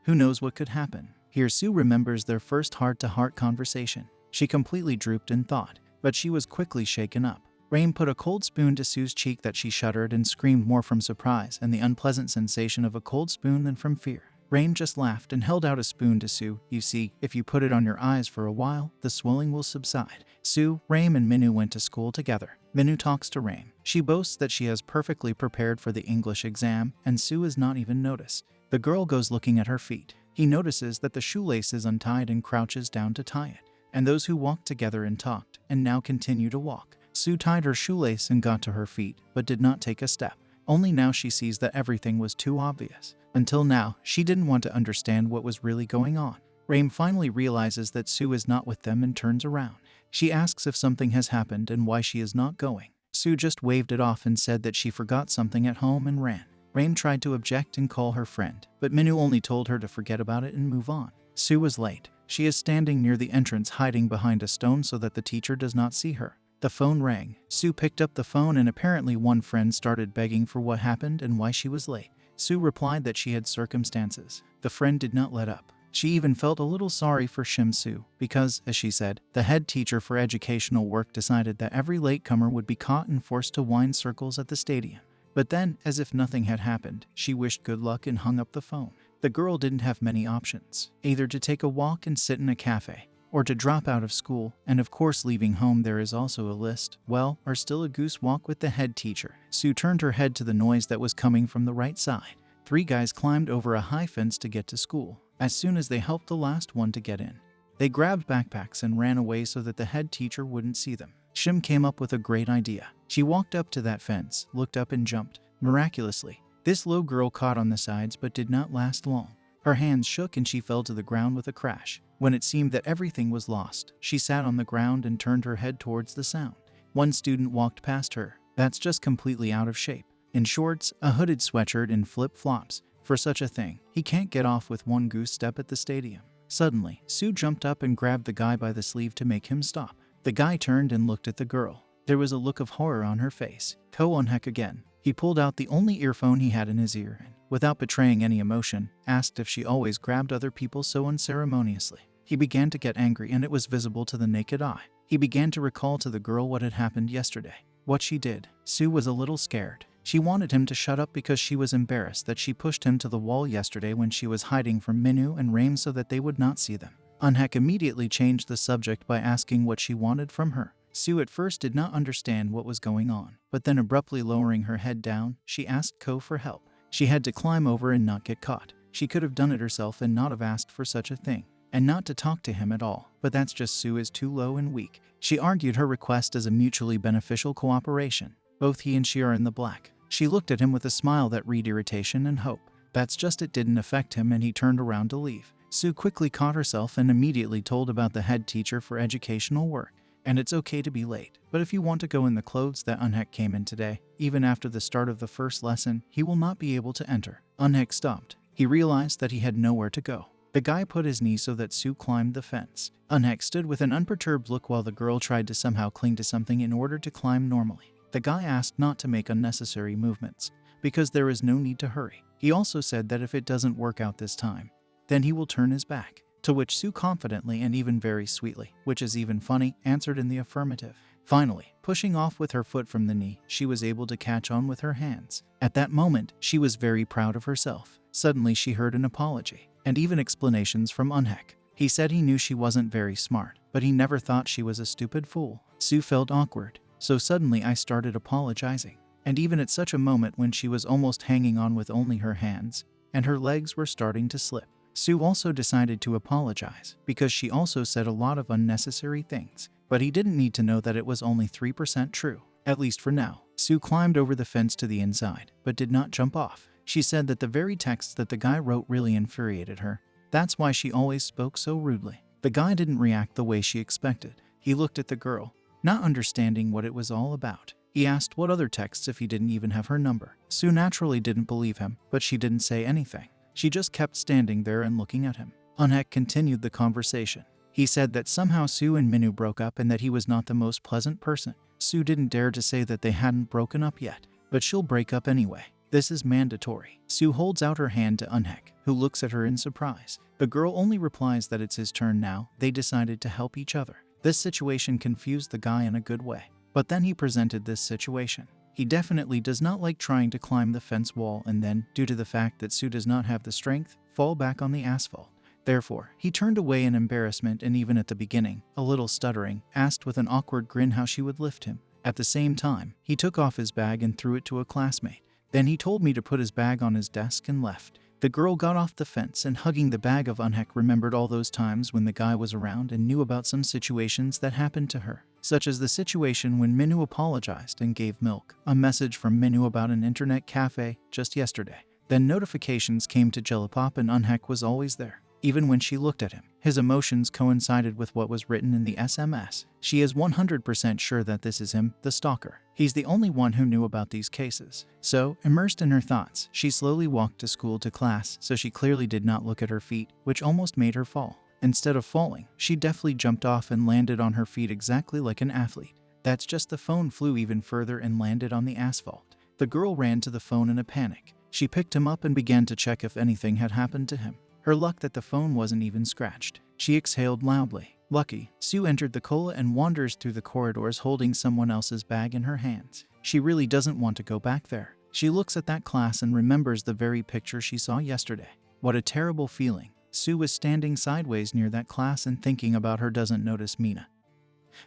Speaker 1: who knows what could happen. Here Sue remembers their first heart-to-heart conversation. She completely drooped in thought, but she was quickly shaken up. Raim put a cold spoon to Sue's cheek that she shuddered and screamed more from surprise and the unpleasant sensation of a cold spoon than from fear. Raim just laughed and held out a spoon to Sue. You see, if you put it on your eyes for a while, the swelling will subside. Sue, Raim, and Minhu went to school together. Minhu talks to Raim. She boasts that she has perfectly prepared for the English exam, and Sue is not even noticed. The girl goes looking at her feet. He notices that the shoelace is untied and crouches down to tie it. And those who walked together and talked, and now continue to walk. Sue tied her shoelace and got to her feet, but did not take a step. Only now she sees that everything was too obvious. Until now, she didn't want to understand what was really going on. Raim finally realizes that Sue is not with them and turns around. She asks if something has happened and why she is not going. Sue just waved it off and said that she forgot something at home and ran. Raim tried to object and call her friend, but Minhu only told her to forget about it and move on. Sue was late. She is standing near the entrance, hiding behind a stone so that the teacher does not see her. The phone rang. Sue picked up the phone and apparently one friend started begging for what happened and why she was late. Sue replied that she had circumstances. The friend did not let up. She even felt a little sorry for Sue because, as she said, the head teacher for educational work decided that every latecomer would be caught and forced to wind circles at the stadium. But then, as if nothing had happened, she wished good luck and hung up the phone. The girl didn't have many options, either to take a walk and sit in a cafe, or to drop out of school, and of course leaving home there is also a list, well, or still a goose walk with the head teacher. Sue turned her head to the noise that was coming from the right side. 3 guys climbed over a high fence to get to school. As soon as they helped the last one to get in, they grabbed backpacks and ran away so that the head teacher wouldn't see them. Shim came up with a great idea. She walked up to that fence, looked up and jumped. Miraculously, this little girl caught on the sides but did not last long. Her hands shook and she fell to the ground with a crash. When it seemed that everything was lost, she sat on the ground and turned her head towards the sound. One student walked past her. That's just completely out of shape. In shorts, a hooded sweatshirt and flip-flops. For such a thing, he can't get off with one goose step at the stadium. Suddenly, Sue jumped up and grabbed the guy by the sleeve to make him stop. The guy turned and looked at the girl. There was a look of horror on her face. Ko Eunhyuk again. He pulled out the only earphone he had in his ear and, without betraying any emotion, asked if she always grabbed other people so unceremoniously. He began to get angry and it was visible to the naked eye. He began to recall to the girl what had happened yesterday. What she did. Sue was a little scared. She wanted him to shut up because she was embarrassed that she pushed him to the wall yesterday when she was hiding from Minhu and Raim so that they would not see them. Eunhyuk immediately changed the subject by asking what she wanted from her. Sue at first did not understand what was going on, but then abruptly lowering her head down, she asked Ko for help. She had to climb over and not get caught. She could have done it herself and not have asked for such a thing. And not to talk to him at all, but that's just Sue is too low and weak. She argued her request as a mutually beneficial cooperation. Both he and she are in the black. She looked at him with a smile that read irritation and hope. That's just it didn't affect him and he turned around to leave. Sue quickly caught herself and immediately told about the head teacher for educational work. and it's okay to be late. But if you want to go in the clothes that Eunhyuk came in today, even after the start of the first lesson, he will not be able to enter. Eunhyuk stopped. He realized that he had nowhere to go. The guy put his knee so that Sue climbed the fence. Eunhyuk stood with an unperturbed look while the girl tried to somehow cling to something in order to climb normally. The guy asked not to make unnecessary movements, because there is no need to hurry. He also said that if it doesn't work out this time, then he will turn his back. To which Sue confidently and even very sweetly, which is even funny, answered in the affirmative. Finally, pushing off with her foot from the knee, she was able to catch on with her hands. At that moment, she was very proud of herself. Suddenly she heard an apology, and even explanations from Eunhyuk. He said he knew she wasn't very smart, but he never thought she was a stupid fool. Sue felt awkward, so suddenly I started apologizing. And even at such a moment when she was almost hanging on with only her hands, and her legs were starting to slip. Sue also decided to apologize, because she also said a lot of unnecessary things. But he didn't need to know that it was only 3% true, at least for now. Sue climbed over the fence to the inside, but did not jump off. She said that the very texts that the guy wrote really infuriated her. That's why she always spoke so rudely. The guy didn't react the way she expected. He looked at the girl, not understanding what it was all about. He asked what other texts if he didn't even have her number. Sue naturally didn't believe him, but she didn't say anything. She just kept standing there and looking at him. Eunhyuk continued the conversation. He said that somehow Sue and Minwoo broke up and that he was not the most pleasant person. Sue didn't dare to say that they hadn't broken up yet, but she'll break up anyway. This is mandatory. Sue holds out her hand to Eunhyuk, who looks at her in surprise. The girl only replies that it's his turn now. They decided to help each other. This situation confused the guy in a good way. But then he presented this situation. He definitely does not like trying to climb the fence wall and then, due to the fact that Sue does not have the strength, fall back on the asphalt. Therefore, he turned away in embarrassment and even at the beginning, a little stuttering, asked with an awkward grin how she would lift him. At the same time, he took off his bag and threw it to a classmate. Then he told me to put his bag on his desk and left. The girl got off the fence and hugging the bag of Eunhyuk remembered all those times when the guy was around and knew about some situations that happened to her. Such as the situation when Minwoo apologized and gave milk, a message from Minwoo about an internet cafe just yesterday. Then notifications came to Jillipop and Eunhyuk was always there. Even when she looked at him, his emotions coincided with what was written in the SMS. She is 100% sure that this is him, the stalker. He's the only one who knew about these cases. So, immersed in her thoughts, she slowly walked to school to class, so she clearly did not look at her feet, which almost made her fall. Instead of falling, she deftly jumped off and landed on her feet exactly like an athlete. That's just the phone flew even further and landed on the asphalt. The girl ran to the phone in a panic. She picked him up and began to check if anything had happened to him. Her luck that the phone wasn't even scratched. She exhaled loudly. Lucky, Sue entered the cola and wanders through the corridors holding someone else's bag in her hands. She really doesn't want to go back there. She looks at that class and remembers the very picture she saw yesterday. What a terrible feeling. Sue was standing sideways near that class and thinking about her doesn't notice Mina,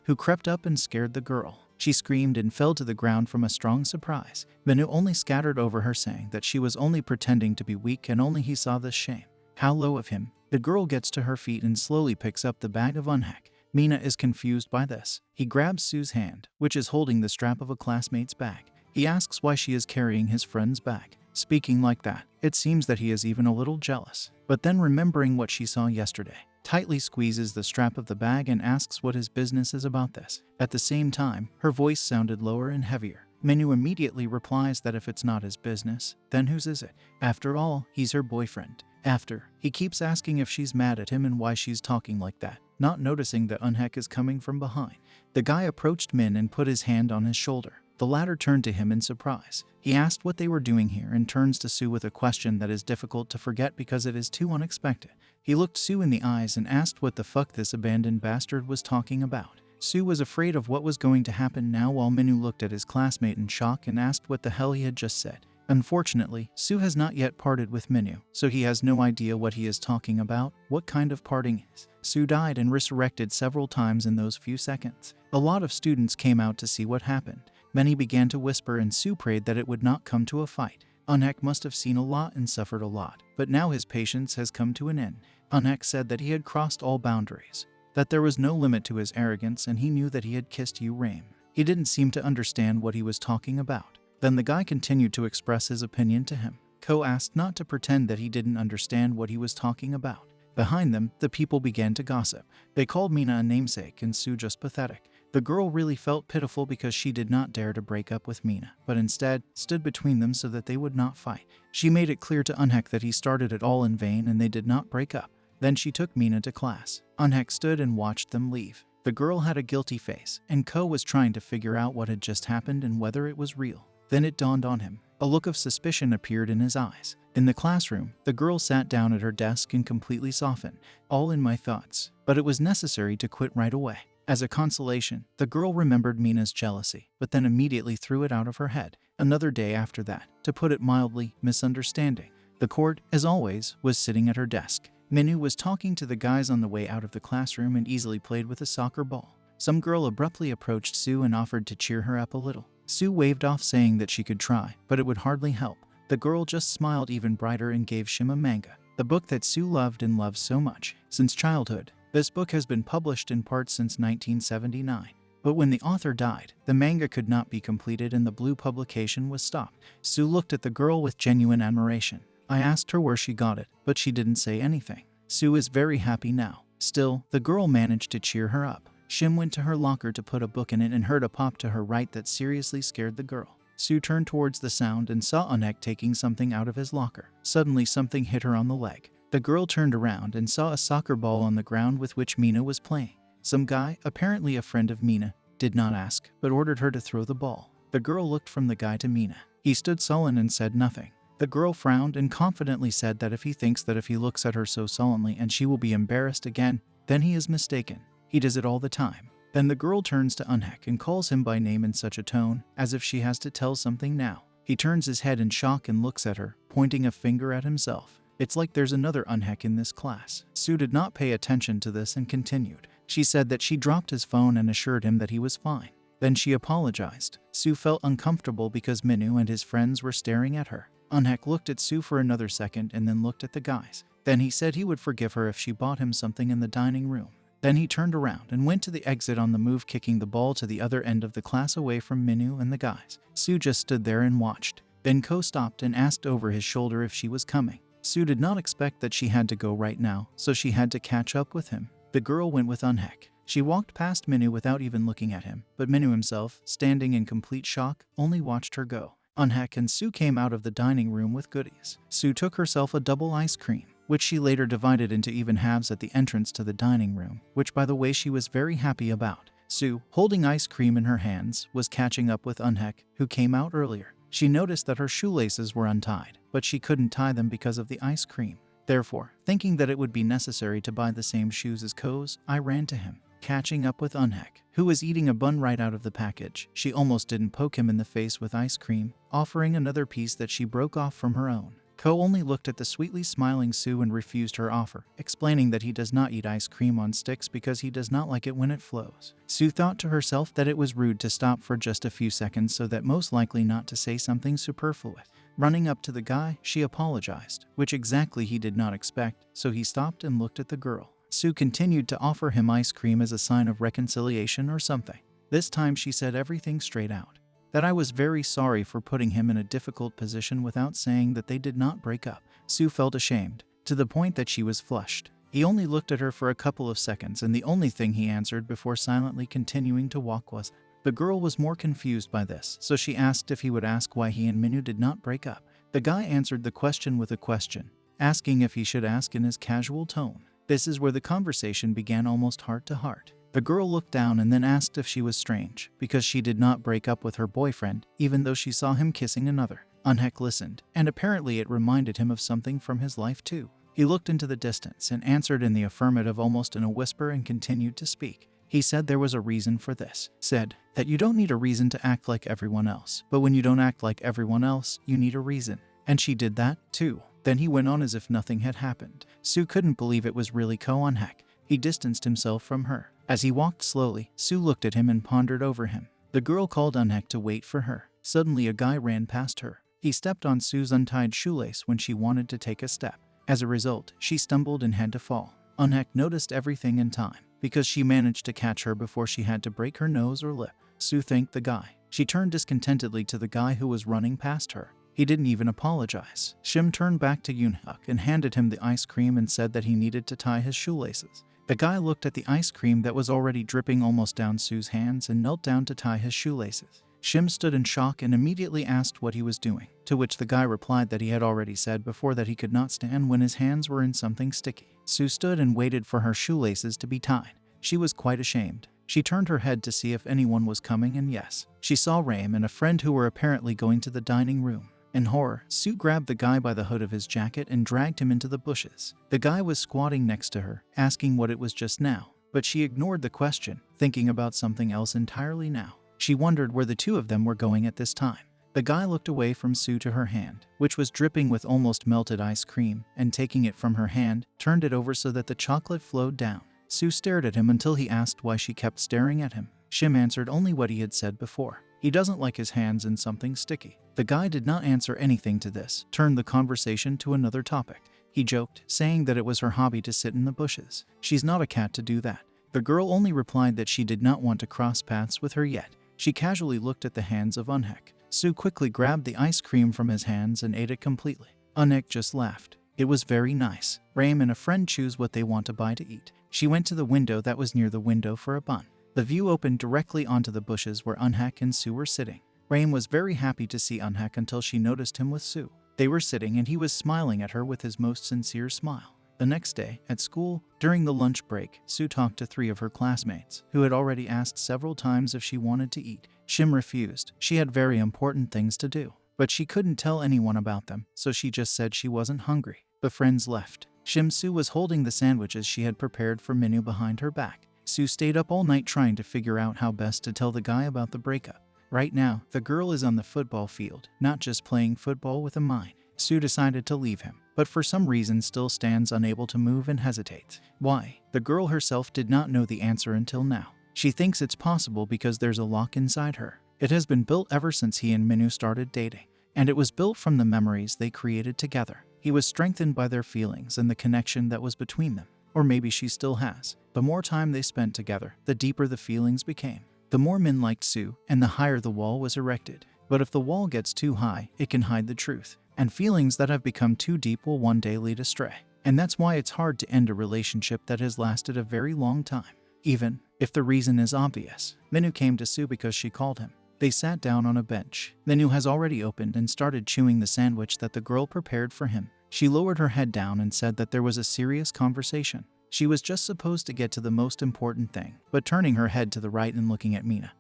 Speaker 1: who crept up and scared the girl. She screamed and fell to the ground from a strong surprise. Minwoo only scattered over her saying that she was only pretending to be weak and only he saw this shame. How low of him. The girl gets to her feet and slowly picks up the bag of Eunhyuk. Mina is confused by this. He grabs Sue's hand, which is holding the strap of a classmate's bag. He asks why she is carrying his friend's bag. Speaking like that, it seems that he is even a little jealous. But then remembering what she saw yesterday, tightly squeezes the strap of the bag and asks what his business is about this. At the same time, her voice sounded lower and heavier. Minwoo immediately replies that if it's not his business, then whose is it? After all, he's her boyfriend. After, he keeps asking if she's mad at him and why she's talking like that, not noticing that Eunhyuk is coming from behind. The guy approached Min and put his hand on his shoulder. The latter turned to him in surprise. He asked what they were doing here and turns to Sue with a question that is difficult to forget because it is too unexpected. He looked Sue in the eyes and asked what the fuck this abandoned bastard was talking about. Sue was afraid of what was going to happen now while Minwoo looked at his classmate in shock and asked what the hell he had just said. Unfortunately, Sue has not yet parted with Minwoo, so he has no idea what he is talking about. What kind of parting is? Sue died and resurrected several times in those few seconds. A lot of students came out to see what happened. Many began to whisper and Sue prayed that it would not come to a fight. Eunhyuk must have seen a lot and suffered a lot, but now his patience has come to an end. Eunhyuk said that he had crossed all boundaries, that there was no limit to his arrogance and he knew that he had kissed Yoo Raim. He didn't seem to understand what he was talking about. Then the guy continued to express his opinion to him. Ko asked not to pretend that he didn't understand what he was talking about. Behind them, the people began to gossip. They called Mina a namesake and Sue just pathetic. The girl really felt pitiful because she did not dare to break up with Mina, but instead stood between them so that they would not fight. She made it clear to Eunhyuk that he started it all in vain and they did not break up. Then she took Mina to class. Eunhyuk stood and watched them leave. The girl had a guilty face, and Ko was trying to figure out what had just happened and whether it was real. Then it dawned on him. A look of suspicion appeared in his eyes. In the classroom, the girl sat down at her desk and completely softened. All in my thoughts. But it was necessary to quit right away. As a consolation, the girl remembered Mina's jealousy, but then immediately threw it out of her head. Another day after that, to put it mildly, misunderstanding. The court, as always, was sitting at her desk. Minhwa was talking to the guys on the way out of the classroom and easily played with a soccer ball. Some girl abruptly approached Suye and offered to cheer her up a little. Suye waved off saying that she could try, but it would hardly help. The girl just smiled even brighter and gave Shim a manga, the book that Suye loved and loves so much since childhood. This book has been published in part since 1979. But when the author died, the manga could not be completed and the blue publication was stopped. Suye looked at the girl with genuine admiration. I asked her where she got it, but she didn't say anything. Suye is very happy now. Still, the girl managed to cheer her up. Shim went to her locker to put a book in it and heard a pop to her right that seriously scared the girl. Suye turned towards the sound and saw Eunhyuk taking something out of his locker. Suddenly something hit her on the leg. The girl turned around and saw a soccer ball on the ground with which Mina was playing. Some guy, apparently a friend of Mina, did not ask, but ordered her to throw the ball. The girl looked from the guy to Mina. He stood sullen and said nothing. The girl frowned and confidently said that if he thinks that if he looks at her so sullenly and she will be embarrassed again, then he is mistaken. He does it all the time. Then the girl turns to Eunhyuk and calls him by name in such a tone, as if she has to tell something now. He turns his head in shock and looks at her, pointing a finger at himself. It's like there's another Eunhyuk in this class. Suye did not pay attention to this and continued. She said that she dropped his phone and assured him that he was fine. Then she apologized. Suye felt uncomfortable because Minhwa and his friends were staring at her. Eunhyuk looked at Suye for another second and then looked at the guys. Then he said he would forgive her if she bought him something in the dining room. Then he turned around and went to the exit on the move, kicking the ball to the other end of the class away from Minhwa and the guys. Suye just stood there and watched. Then Ko stopped and asked over his shoulder if she was coming. Suye did not expect that she had to go right now, so she had to catch up with him. The girl went with Eunhyuk. She walked past Minhwa without even looking at him, but Minhwa himself, standing in complete shock, only watched her go. Eunhyuk and Suye came out of the dining room with goodies. Suye took herself a double ice cream, which she later divided into even halves at the entrance to the dining room, which by the way she was very happy about. Suye, holding ice cream in her hands, was catching up with Eunhyuk, who came out earlier. She noticed that her shoelaces were untied, but she couldn't tie them because of the ice cream. Therefore, thinking that it would be necessary to buy the same shoes as Ko's, I ran to him. Catching up with Eunhyuk, who was eating a bun right out of the package, she almost didn't poke him in the face with ice cream, offering another piece that she broke off from her own. Ko only looked at the sweetly smiling Suye and refused her offer, explaining that he does not eat ice cream on sticks because he does not like it when it flows. Suye thought to herself that it was rude to stop for just a few seconds, so that most likely not to say something superfluous. Running up to the guy, she apologized, which exactly he did not expect, so he stopped and looked at the girl. Suye continued to offer him ice cream as a sign of reconciliation or something. This time she said everything straight out. That I was very sorry for putting him in a difficult position without saying that they did not break up. Suye felt ashamed, to the point that she was flushed. He only looked at her for a couple of seconds, and the only thing he answered before silently continuing to walk was, the girl was more confused by this, so she asked if he would ask why he and Minhwa did not break up. The guy answered the question with a question, asking if he should ask in his casual tone. This is where the conversation began almost heart to heart. The girl looked down and then asked if she was strange, because she did not break up with her boyfriend, even though she saw him kissing another. Eunhyuk listened, and apparently it reminded him of something from his life too. He looked into the distance and answered in the affirmative almost in a whisper and continued to speak. He said there was a reason for this. Said that you don't need a reason to act like everyone else, but when you don't act like everyone else, you need a reason. And she did that too. Then he went on as if nothing had happened. Suye couldn't believe it was really Ko Eunhyuk. He distanced himself from her. As he walked slowly, Suye looked at him and pondered over him. The girl called Eunhyuk to wait for her. Suddenly a guy ran past her. He stepped on Sue's untied shoelace when she wanted to take a step. As a result, she stumbled and had to fall. Eunhyuk noticed everything in time, because she managed to catch her before she had to break her nose or lip. Suye thanked the guy. She turned discontentedly to the guy who was running past her. He didn't even apologize. Shim turned back to Eunhyuk and handed him the ice cream and said that he needed to tie his shoelaces. The guy looked at the ice cream that was already dripping almost down Sue's hands and knelt down to tie his shoelaces. Shim stood in shock and immediately asked what he was doing, to which the guy replied that he had already said before that he could not stand when his hands were in something sticky. Sue stood and waited for her shoelaces to be tied. She was quite ashamed. She turned her head to see if anyone was coming, and yes, she saw Raim and a friend who were apparently going to the dining room. In horror, Sue grabbed the guy by the hood of his jacket and dragged him into the bushes. The guy was squatting next to her, asking what it was just now, but she ignored the question, thinking about something else entirely now. She wondered where the two of them were going at this time. The guy looked away from Sue to her hand, which was dripping with almost melted ice cream, and taking it from her hand, turned it over so that the chocolate flowed down. Sue stared at him until he asked why she kept staring at him. Shim answered only what he had said before. He doesn't like his hands in something sticky. The guy did not answer anything to this, turned the conversation to another topic. He joked, saying that it was her hobby to sit in the bushes. She's not a cat to do that. The girl only replied that she did not want to cross paths with her yet. She casually looked at the hands of Eunhyuk. Sue quickly grabbed the ice cream from his hands and ate it completely. Eunhyuk just laughed. It was very nice. Raim and a friend choose what they want to buy to eat. She went to the window that was near the window for a bun. The view opened directly onto the bushes where Eunhyuk and Sue were sitting. Raim was very happy to see Eunhyuk until she noticed him with Sue. They were sitting and he was smiling at her with his most sincere smile. The next day, at school, during the lunch break, Sue talked to 3 of her classmates, who had already asked several times if she wanted to eat. Shim refused. She had very important things to do, but she couldn't tell anyone about them, so she just said she wasn't hungry. The friends left. Sue was holding the sandwiches she had prepared for Minhu behind her back. Sue stayed up all night trying to figure out how best to tell the guy about the breakup. Right now, the girl is on the football field, not just playing football with a mind. Sue decided to leave him, but for some reason still stands unable to move and hesitates. Why? The girl herself did not know the answer until now. She thinks it's possible because there's a lock inside her. It has been built ever since he and Minhu started dating, and it was built from the memories they created together. He was strengthened by their feelings and the connection that was between them. Or maybe she still has. The more time they spent together, the deeper the feelings became. The more Min liked Sue, and the higher the wall was erected. But if the wall gets too high, it can hide the truth. And feelings that have become too deep will one day lead astray. And that's why it's hard to end a relationship that has lasted a very long time, even if the reason is obvious. Minhu came to Sue because she called him. They sat down on a bench. Minhu has already opened and started chewing the sandwich that the girl prepared for him. She lowered her head down and said that there was a serious conversation. She was just supposed to get to the most important thing, but turning her head to the right and looking at Mina,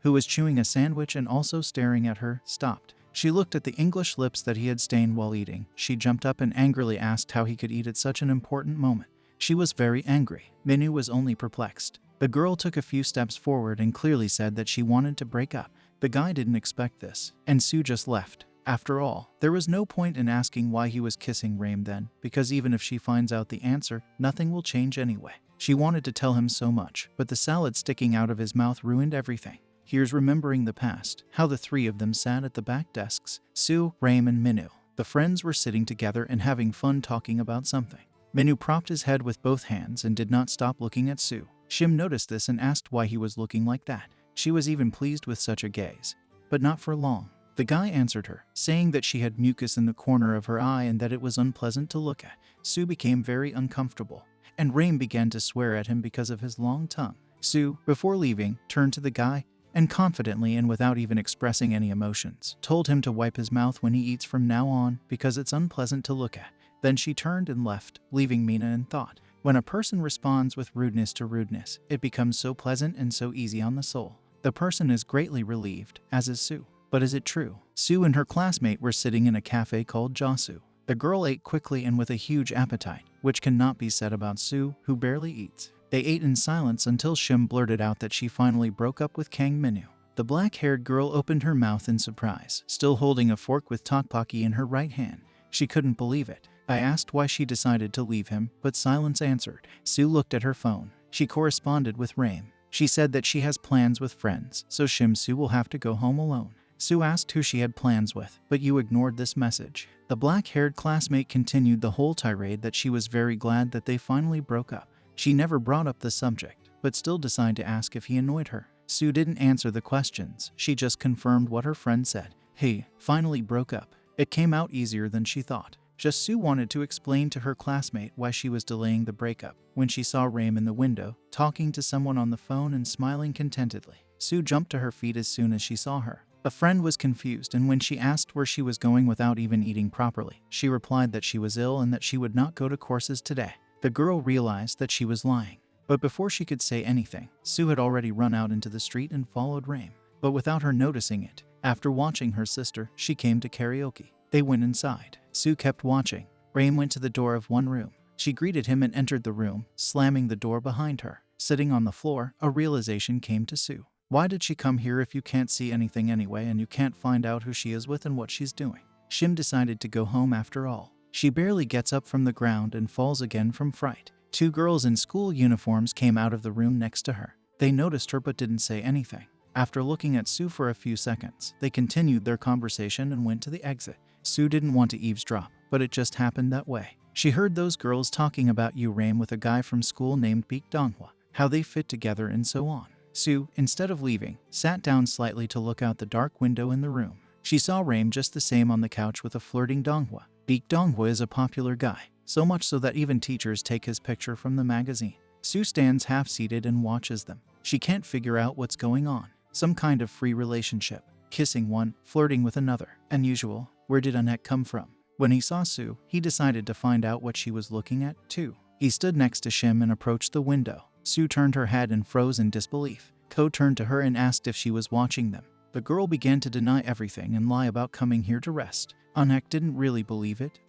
Speaker 1: who was chewing a sandwich and also staring at her, stopped. She looked at the English lips that he had stained while eating. She jumped up and angrily asked how he could eat at such an important moment. She was very angry. Minhu was only perplexed. The girl took a few steps forward and clearly said that she wanted to break up. The guy didn't expect this, and Sue just left. After all, there was no point in asking why he was kissing Raim then, because even if she finds out the answer, nothing will change anyway. She wanted to tell him so much, but the salad sticking out of his mouth ruined everything. Here's remembering the past, how the 3 of them sat at the back desks, Sue, Raim, and Minhu. The friends were sitting together and having fun talking about something. Minhu propped his head with both hands and did not stop looking at Sue. Shim noticed this and asked why he was looking like that. She was even pleased with such a gaze, but not for long. The guy answered her, saying that she had mucus in the corner of her eye and that it was unpleasant to look at. Sue became very uncomfortable, and Raim began to swear at him because of his long tongue. Sue, before leaving, turned to the guy and confidently and without even expressing any emotions, told him to wipe his mouth when he eats from now on because it's unpleasant to look at. Then she turned and left, leaving Mina in thought. When a person responds with rudeness to rudeness, it becomes so pleasant and so easy on the soul. The person is greatly relieved, as is Sue. But is it true? Sue and her classmate were sitting in a cafe called Josu. The girl ate quickly and with a huge appetite, which cannot be said about Sue, who barely eats. They ate in silence until Shim blurted out that she finally broke up with Kang Minhu. The black-haired girl opened her mouth in surprise, still holding a fork with tteokbokki in her right hand. She couldn't believe it. I asked why she decided to leave him, but silence answered. Sue looked at her phone. She corresponded with Raim. She said that she has plans with friends, so Sue will have to go home alone. Sue asked who she had plans with, but you ignored this message. The black-haired classmate continued the whole tirade that she was very glad that they finally broke up. She never brought up the subject, but still decided to ask if he annoyed her. Sue didn't answer the questions. She just confirmed what her friend said. Hey, finally broke up. It came out easier than she thought. Just Sue wanted to explain to her classmate why she was delaying the breakup. When she saw Raym in the window, talking to someone on the phone and smiling contentedly, Sue jumped to her feet as soon as she saw her. A friend was confused, and when she asked where she was going without even eating properly, she replied that she was ill and that she would not go to courses today. The girl realized that she was lying. But before she could say anything, Sue had already run out into the street and followed Raym. But without her noticing it, after watching her sister, she came to karaoke. They went inside. Sue kept watching. Raym went to the door of one room. She greeted him and entered the room, slamming the door behind her. Sitting on the floor, a realization came to Sue. Why did she come here if you can't see anything anyway and you can't find out who she is with and what she's doing? Shim decided to go home after all. She barely gets up from the ground and falls again from fright. Two girls in school uniforms came out of the room next to her. They noticed her but didn't say anything. After looking at Sue for a few seconds, they continued their conversation and went to the exit. Sue didn't want to eavesdrop, but it just happened that way. She heard those girls talking about Raym with a guy from school named Manhwa, how they fit together and so on. Sue, instead of leaving, sat down slightly to look out the dark window in the room. She saw Raym just the same on the couch with a flirting Donghua. Donghua is a popular guy, so much so that even teachers take his picture from the magazine. Sue stands half-seated and watches them. She can't figure out what's going on. Some kind of free relationship. Kissing one, flirting with another. Unusual. Where did Eunhyuk come from? When he saw Sue, he decided to find out what she was looking at, too. He stood next to Shim and approached the window. Sue turned her head and froze in disbelief. Ko turned to her and asked if she was watching them. The girl began to deny everything and lie about coming here to rest. Eunhyuk didn't really believe it.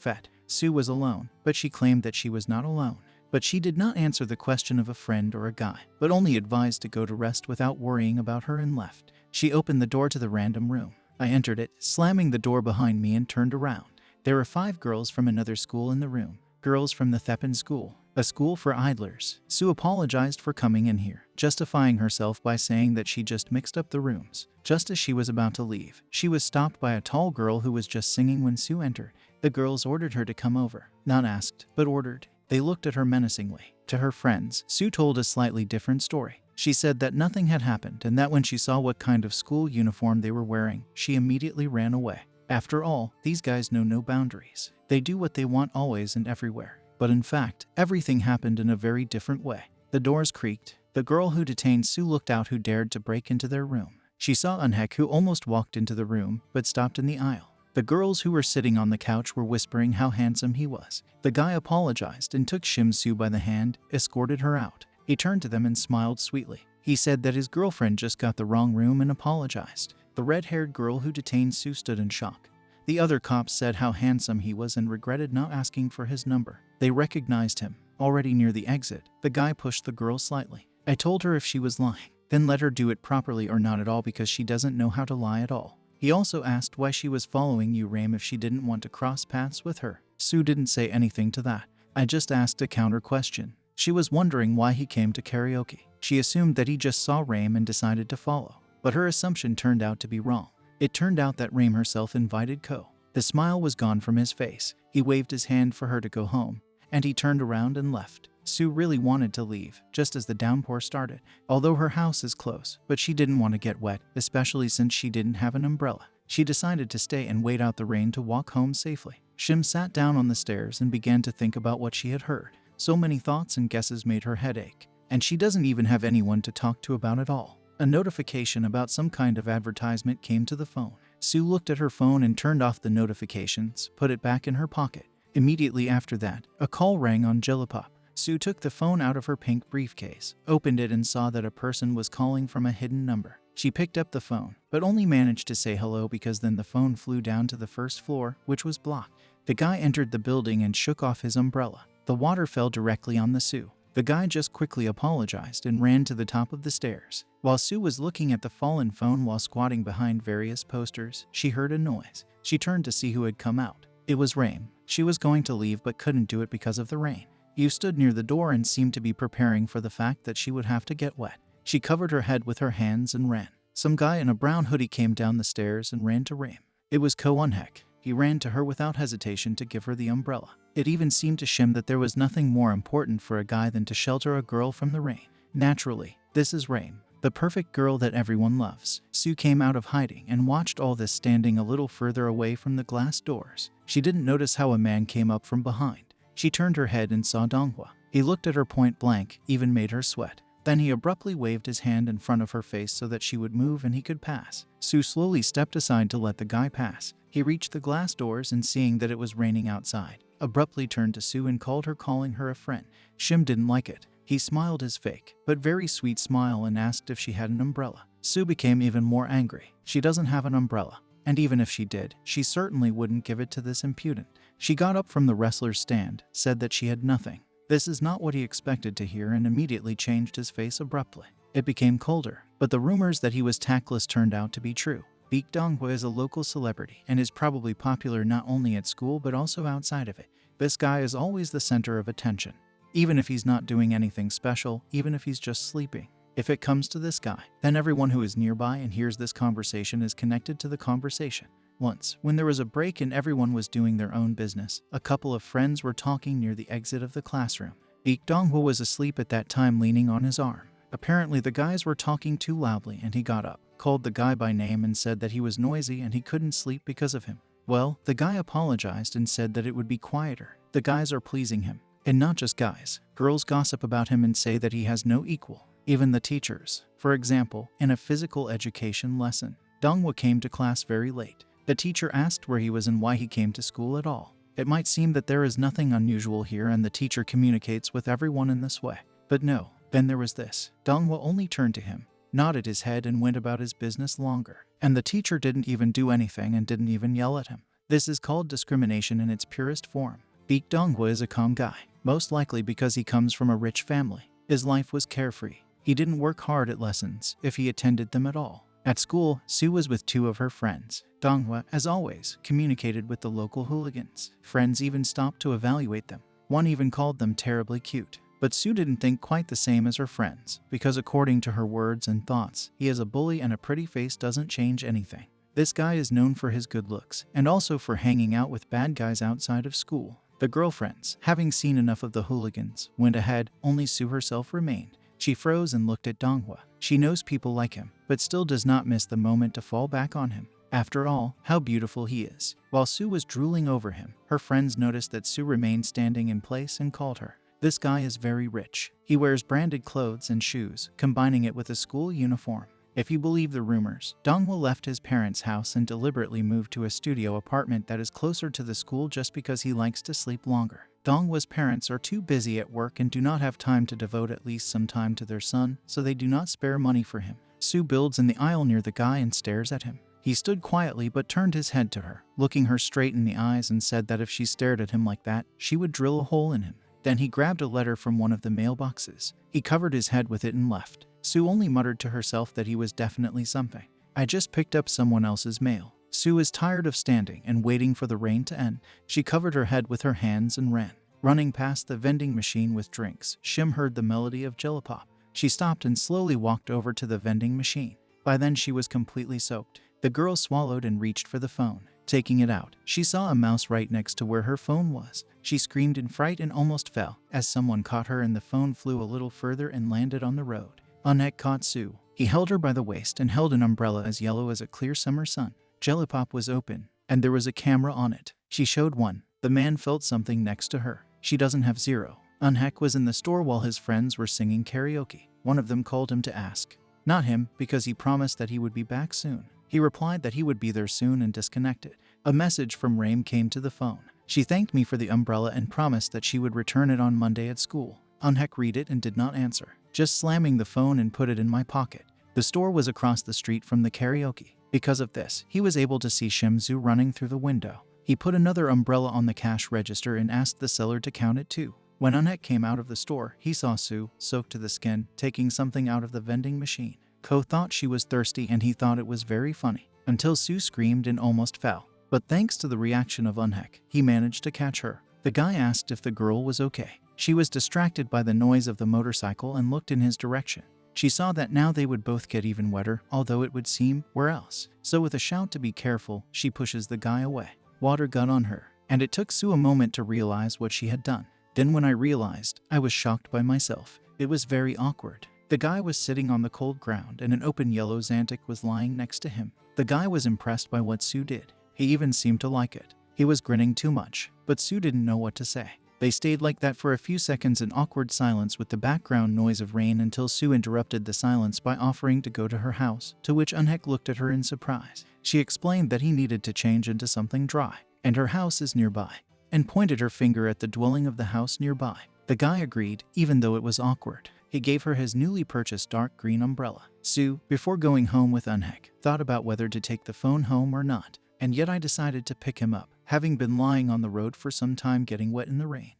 Speaker 1: Sue was alone, but she claimed that she was not alone. But she did not answer the question of a friend or a guy, but only advised to go to rest without worrying about her and left. She opened the door to the random room. I entered it, slamming the door behind me and turned around. There were 5 girls from another school in the room. Girls from the Thepan school. A school for idlers. Sue apologized for coming in here, justifying herself by saying that she just mixed up the rooms. Just as she was about to leave, she was stopped by a tall girl who was just singing when Sue entered. The girls ordered her to come over. Not asked, but ordered. They looked at her menacingly. To her friends, Sue told a slightly different story. She said that nothing had happened and that when she saw what kind of school uniform they were wearing, she immediately ran away. After all, these guys know no boundaries. They do what they want always and everywhere. But in fact, everything happened in a very different way. The doors creaked. The girl who detained Sue looked out who dared to break into their room. She saw Eunhyuk who almost walked into the room, but stopped in the aisle. The girls who were sitting on the couch were whispering how handsome he was. The guy apologized and took Shim Sue by the hand, escorted her out. He turned to them and smiled sweetly. He said that his girlfriend just got the wrong room and apologized. The red-haired girl who detained Sue stood in shock. The other cops said how handsome he was and regretted not asking for his number. They recognized him. Already near the exit, the guy pushed the girl slightly. I told her if she was lying, then let her do it properly or not at all because she doesn't know how to lie at all. He also asked why she was following Raym if she didn't want to cross paths with her. Sue didn't say anything to that. I just asked a counter question. She was wondering why he came to karaoke. She assumed that he just saw Raym and decided to follow. But her assumption turned out to be wrong. It turned out that Raym herself invited Ko. The smile was gone from his face. He waved his hand for her to go home, and he turned around and left. Sue really wanted to leave, just as the downpour started, although her house is close, but she didn't want to get wet, especially since she didn't have an umbrella. She decided to stay and wait out the rain to walk home safely. Shim sat down on the stairs and began to think about what she had heard. So many thoughts and guesses made her head ache, and she doesn't even have anyone to talk to about it all. A notification about some kind of advertisement came to the phone. Sue looked at her phone and turned off the notifications, put it back in her pocket. Immediately after that, a call rang on Jillipop. Sue took the phone out of her pink briefcase, opened it and saw that a person was calling from a hidden number. She picked up the phone, but only managed to say hello because then the phone flew down to the first floor, which was blocked. The guy entered the building and shook off his umbrella. The water fell directly on the Sue. The guy just quickly apologized and ran to the top of the stairs. While Sue was looking at the fallen phone while squatting behind various posters, she heard a noise. She turned to see who had come out. It was Raym. She was going to leave but couldn't do it because of the rain. You stood near the door and seemed to be preparing for the fact that she would have to get wet. She covered her head with her hands and ran. Some guy in a brown hoodie came down the stairs and ran to Raym. It was Ko Eunhyuk. He ran to her without hesitation to give her the umbrella. It even seemed to Shim that there was nothing more important for a guy than to shelter a girl from the rain. Naturally, this is Raym. The perfect girl that everyone loves. Sue came out of hiding and watched all this standing a little further away from the glass doors. She didn't notice how a man came up from behind. She turned her head and saw Donghua. He looked at her point blank, even made her sweat. Then he abruptly waved his hand in front of her face so that she would move and he could pass. Sue slowly stepped aside to let the guy pass. He reached the glass doors and seeing that it was raining outside, abruptly turned to Sue and called her, calling her a friend. Shim didn't like it. He smiled his fake, but very sweet smile and asked if she had an umbrella. Sue became even more angry. She doesn't have an umbrella. And even if she did, she certainly wouldn't give it to this impudent. She got up from the wrestler's stand, said that she had nothing. This is not what he expected to hear and immediately changed his face abruptly. It became colder, but the rumors that he was tactless turned out to be true. Baek Donghua is a local celebrity and is probably popular not only at school but also outside of it. This guy is always the center of attention. Even if he's not doing anything special, even if he's just sleeping. If it comes to this guy, then everyone who is nearby and hears this conversation is connected to the conversation. Once, when there was a break and everyone was doing their own business, a couple of friends were talking near the exit of the classroom. Baek Donghua was asleep at that time, leaning on his arm. Apparently the guys were talking too loudly and he got up, called the guy by name and said that he was noisy and he couldn't sleep because of him. Well, the guy apologized and said that it would be quieter. The guys are pleasing him. And not just guys. Girls gossip about him and say that he has no equal. Even the teachers. For example, in a physical education lesson, Donghua came to class very late. The teacher asked where he was and why he came to school at all. It might seem that there is nothing unusual here and the teacher communicates with everyone in this way. But no, then there was this. Donghua only turned to him, nodded his head and went about his business longer. And the teacher didn't even do anything and didn't even yell at him. This is called discrimination in its purest form. Baek Donghua is a calm guy, most likely because he comes from a rich family. His life was carefree. He didn't work hard at lessons, if he attended them at all. At school, Sue was with two of her friends. Donghua, as always, communicated with the local hooligans. Friends even stopped to evaluate them. One even called them terribly cute. But Sue didn't think quite the same as her friends, because according to her words and thoughts, he is a bully and a pretty face doesn't change anything. This guy is known for his good looks, and also for hanging out with bad guys outside of school. The girlfriends, having seen enough of the hooligans, went ahead, only Sue herself remained. She froze and looked at Donghua. She knows people like him, but still does not miss the moment to fall back on him. After all, how beautiful he is. While Sue was drooling over him, her friends noticed that Sue remained standing in place and called her. This guy is very rich. He wears branded clothes and shoes, combining it with a school uniform. If you believe the rumors, Donghua left his parents' house and deliberately moved to a studio apartment that is closer to the school just because he likes to sleep longer. Donghua's parents are too busy at work and do not have time to devote at least some time to their son, so they do not spare money for him. Sue builds in the aisle near the guy and stares at him. He stood quietly but turned his head to her, looking her straight in the eyes and said that if she stared at him like that, she would drill a hole in him. Then he grabbed a letter from one of the mailboxes. He covered his head with it and left. Sue only muttered to herself that he was definitely something. I just picked up someone else's mail. Sue is tired of standing and waiting for the rain to end. She covered her head with her hands and ran. Running past the vending machine with drinks, Shim heard the melody of Jillapop. She stopped and slowly walked over to the vending machine. By then she was completely soaked. The girl swallowed and reached for the phone. Taking it out, she saw a mouse right next to where her phone was. She screamed in fright and almost fell, as someone caught her and the phone flew a little further and landed on the road. Eunhyuk caught Sue. He held her by the waist and held an umbrella as yellow as a clear summer sun. Jellipop was open, and there was a camera on it. She showed one. The man felt something next to her. She doesn't have zero. Eunhyuk was in the store while his friends were singing karaoke. One of them called him to ask. Not him, because he promised that he would be back soon. He replied that he would be there soon and disconnected. A message from Raim came to the phone. She thanked me for the umbrella and promised that she would return it on Monday at school. Eunhyuk read it and did not answer, just slamming the phone and put it in my pocket. The store was across the street from the karaoke. Because of this, he was able to see Shimzu running through the window. He put another umbrella on the cash register and asked the seller to count it too. When Eunhyuk came out of the store, he saw Sue, soaked to the skin, taking something out of the vending machine. Ko thought she was thirsty and he thought it was very funny, until Sue screamed and almost fell. But thanks to the reaction of Eunhyuk, he managed to catch her. The guy asked if the girl was okay. She was distracted by the noise of the motorcycle and looked in his direction. She saw that now they would both get even wetter, although it would seem, where else? So with a shout to be careful, she pushes the guy away. Water got on her, and it took Sue a moment to realize what she had done. Then when I realized, I was shocked by myself. It was very awkward. The guy was sitting on the cold ground and an open yellow Xantic was lying next to him. The guy was impressed by what Sue did. He even seemed to like it. He was grinning too much, but Sue didn't know what to say. They stayed like that for a few seconds in awkward silence with the background noise of rain until Sue interrupted the silence by offering to go to her house, to which Eunhyuk looked at her in surprise. She explained that he needed to change into something dry, and her house is nearby, and pointed her finger at the dwelling of the house nearby. The guy agreed, even though it was awkward. He gave her his newly purchased dark green umbrella. Sue, before going home with Eunhyuk, thought about whether to take the phone home or not, and yet I decided to pick him up, having been lying on the road for some time getting wet in the rain.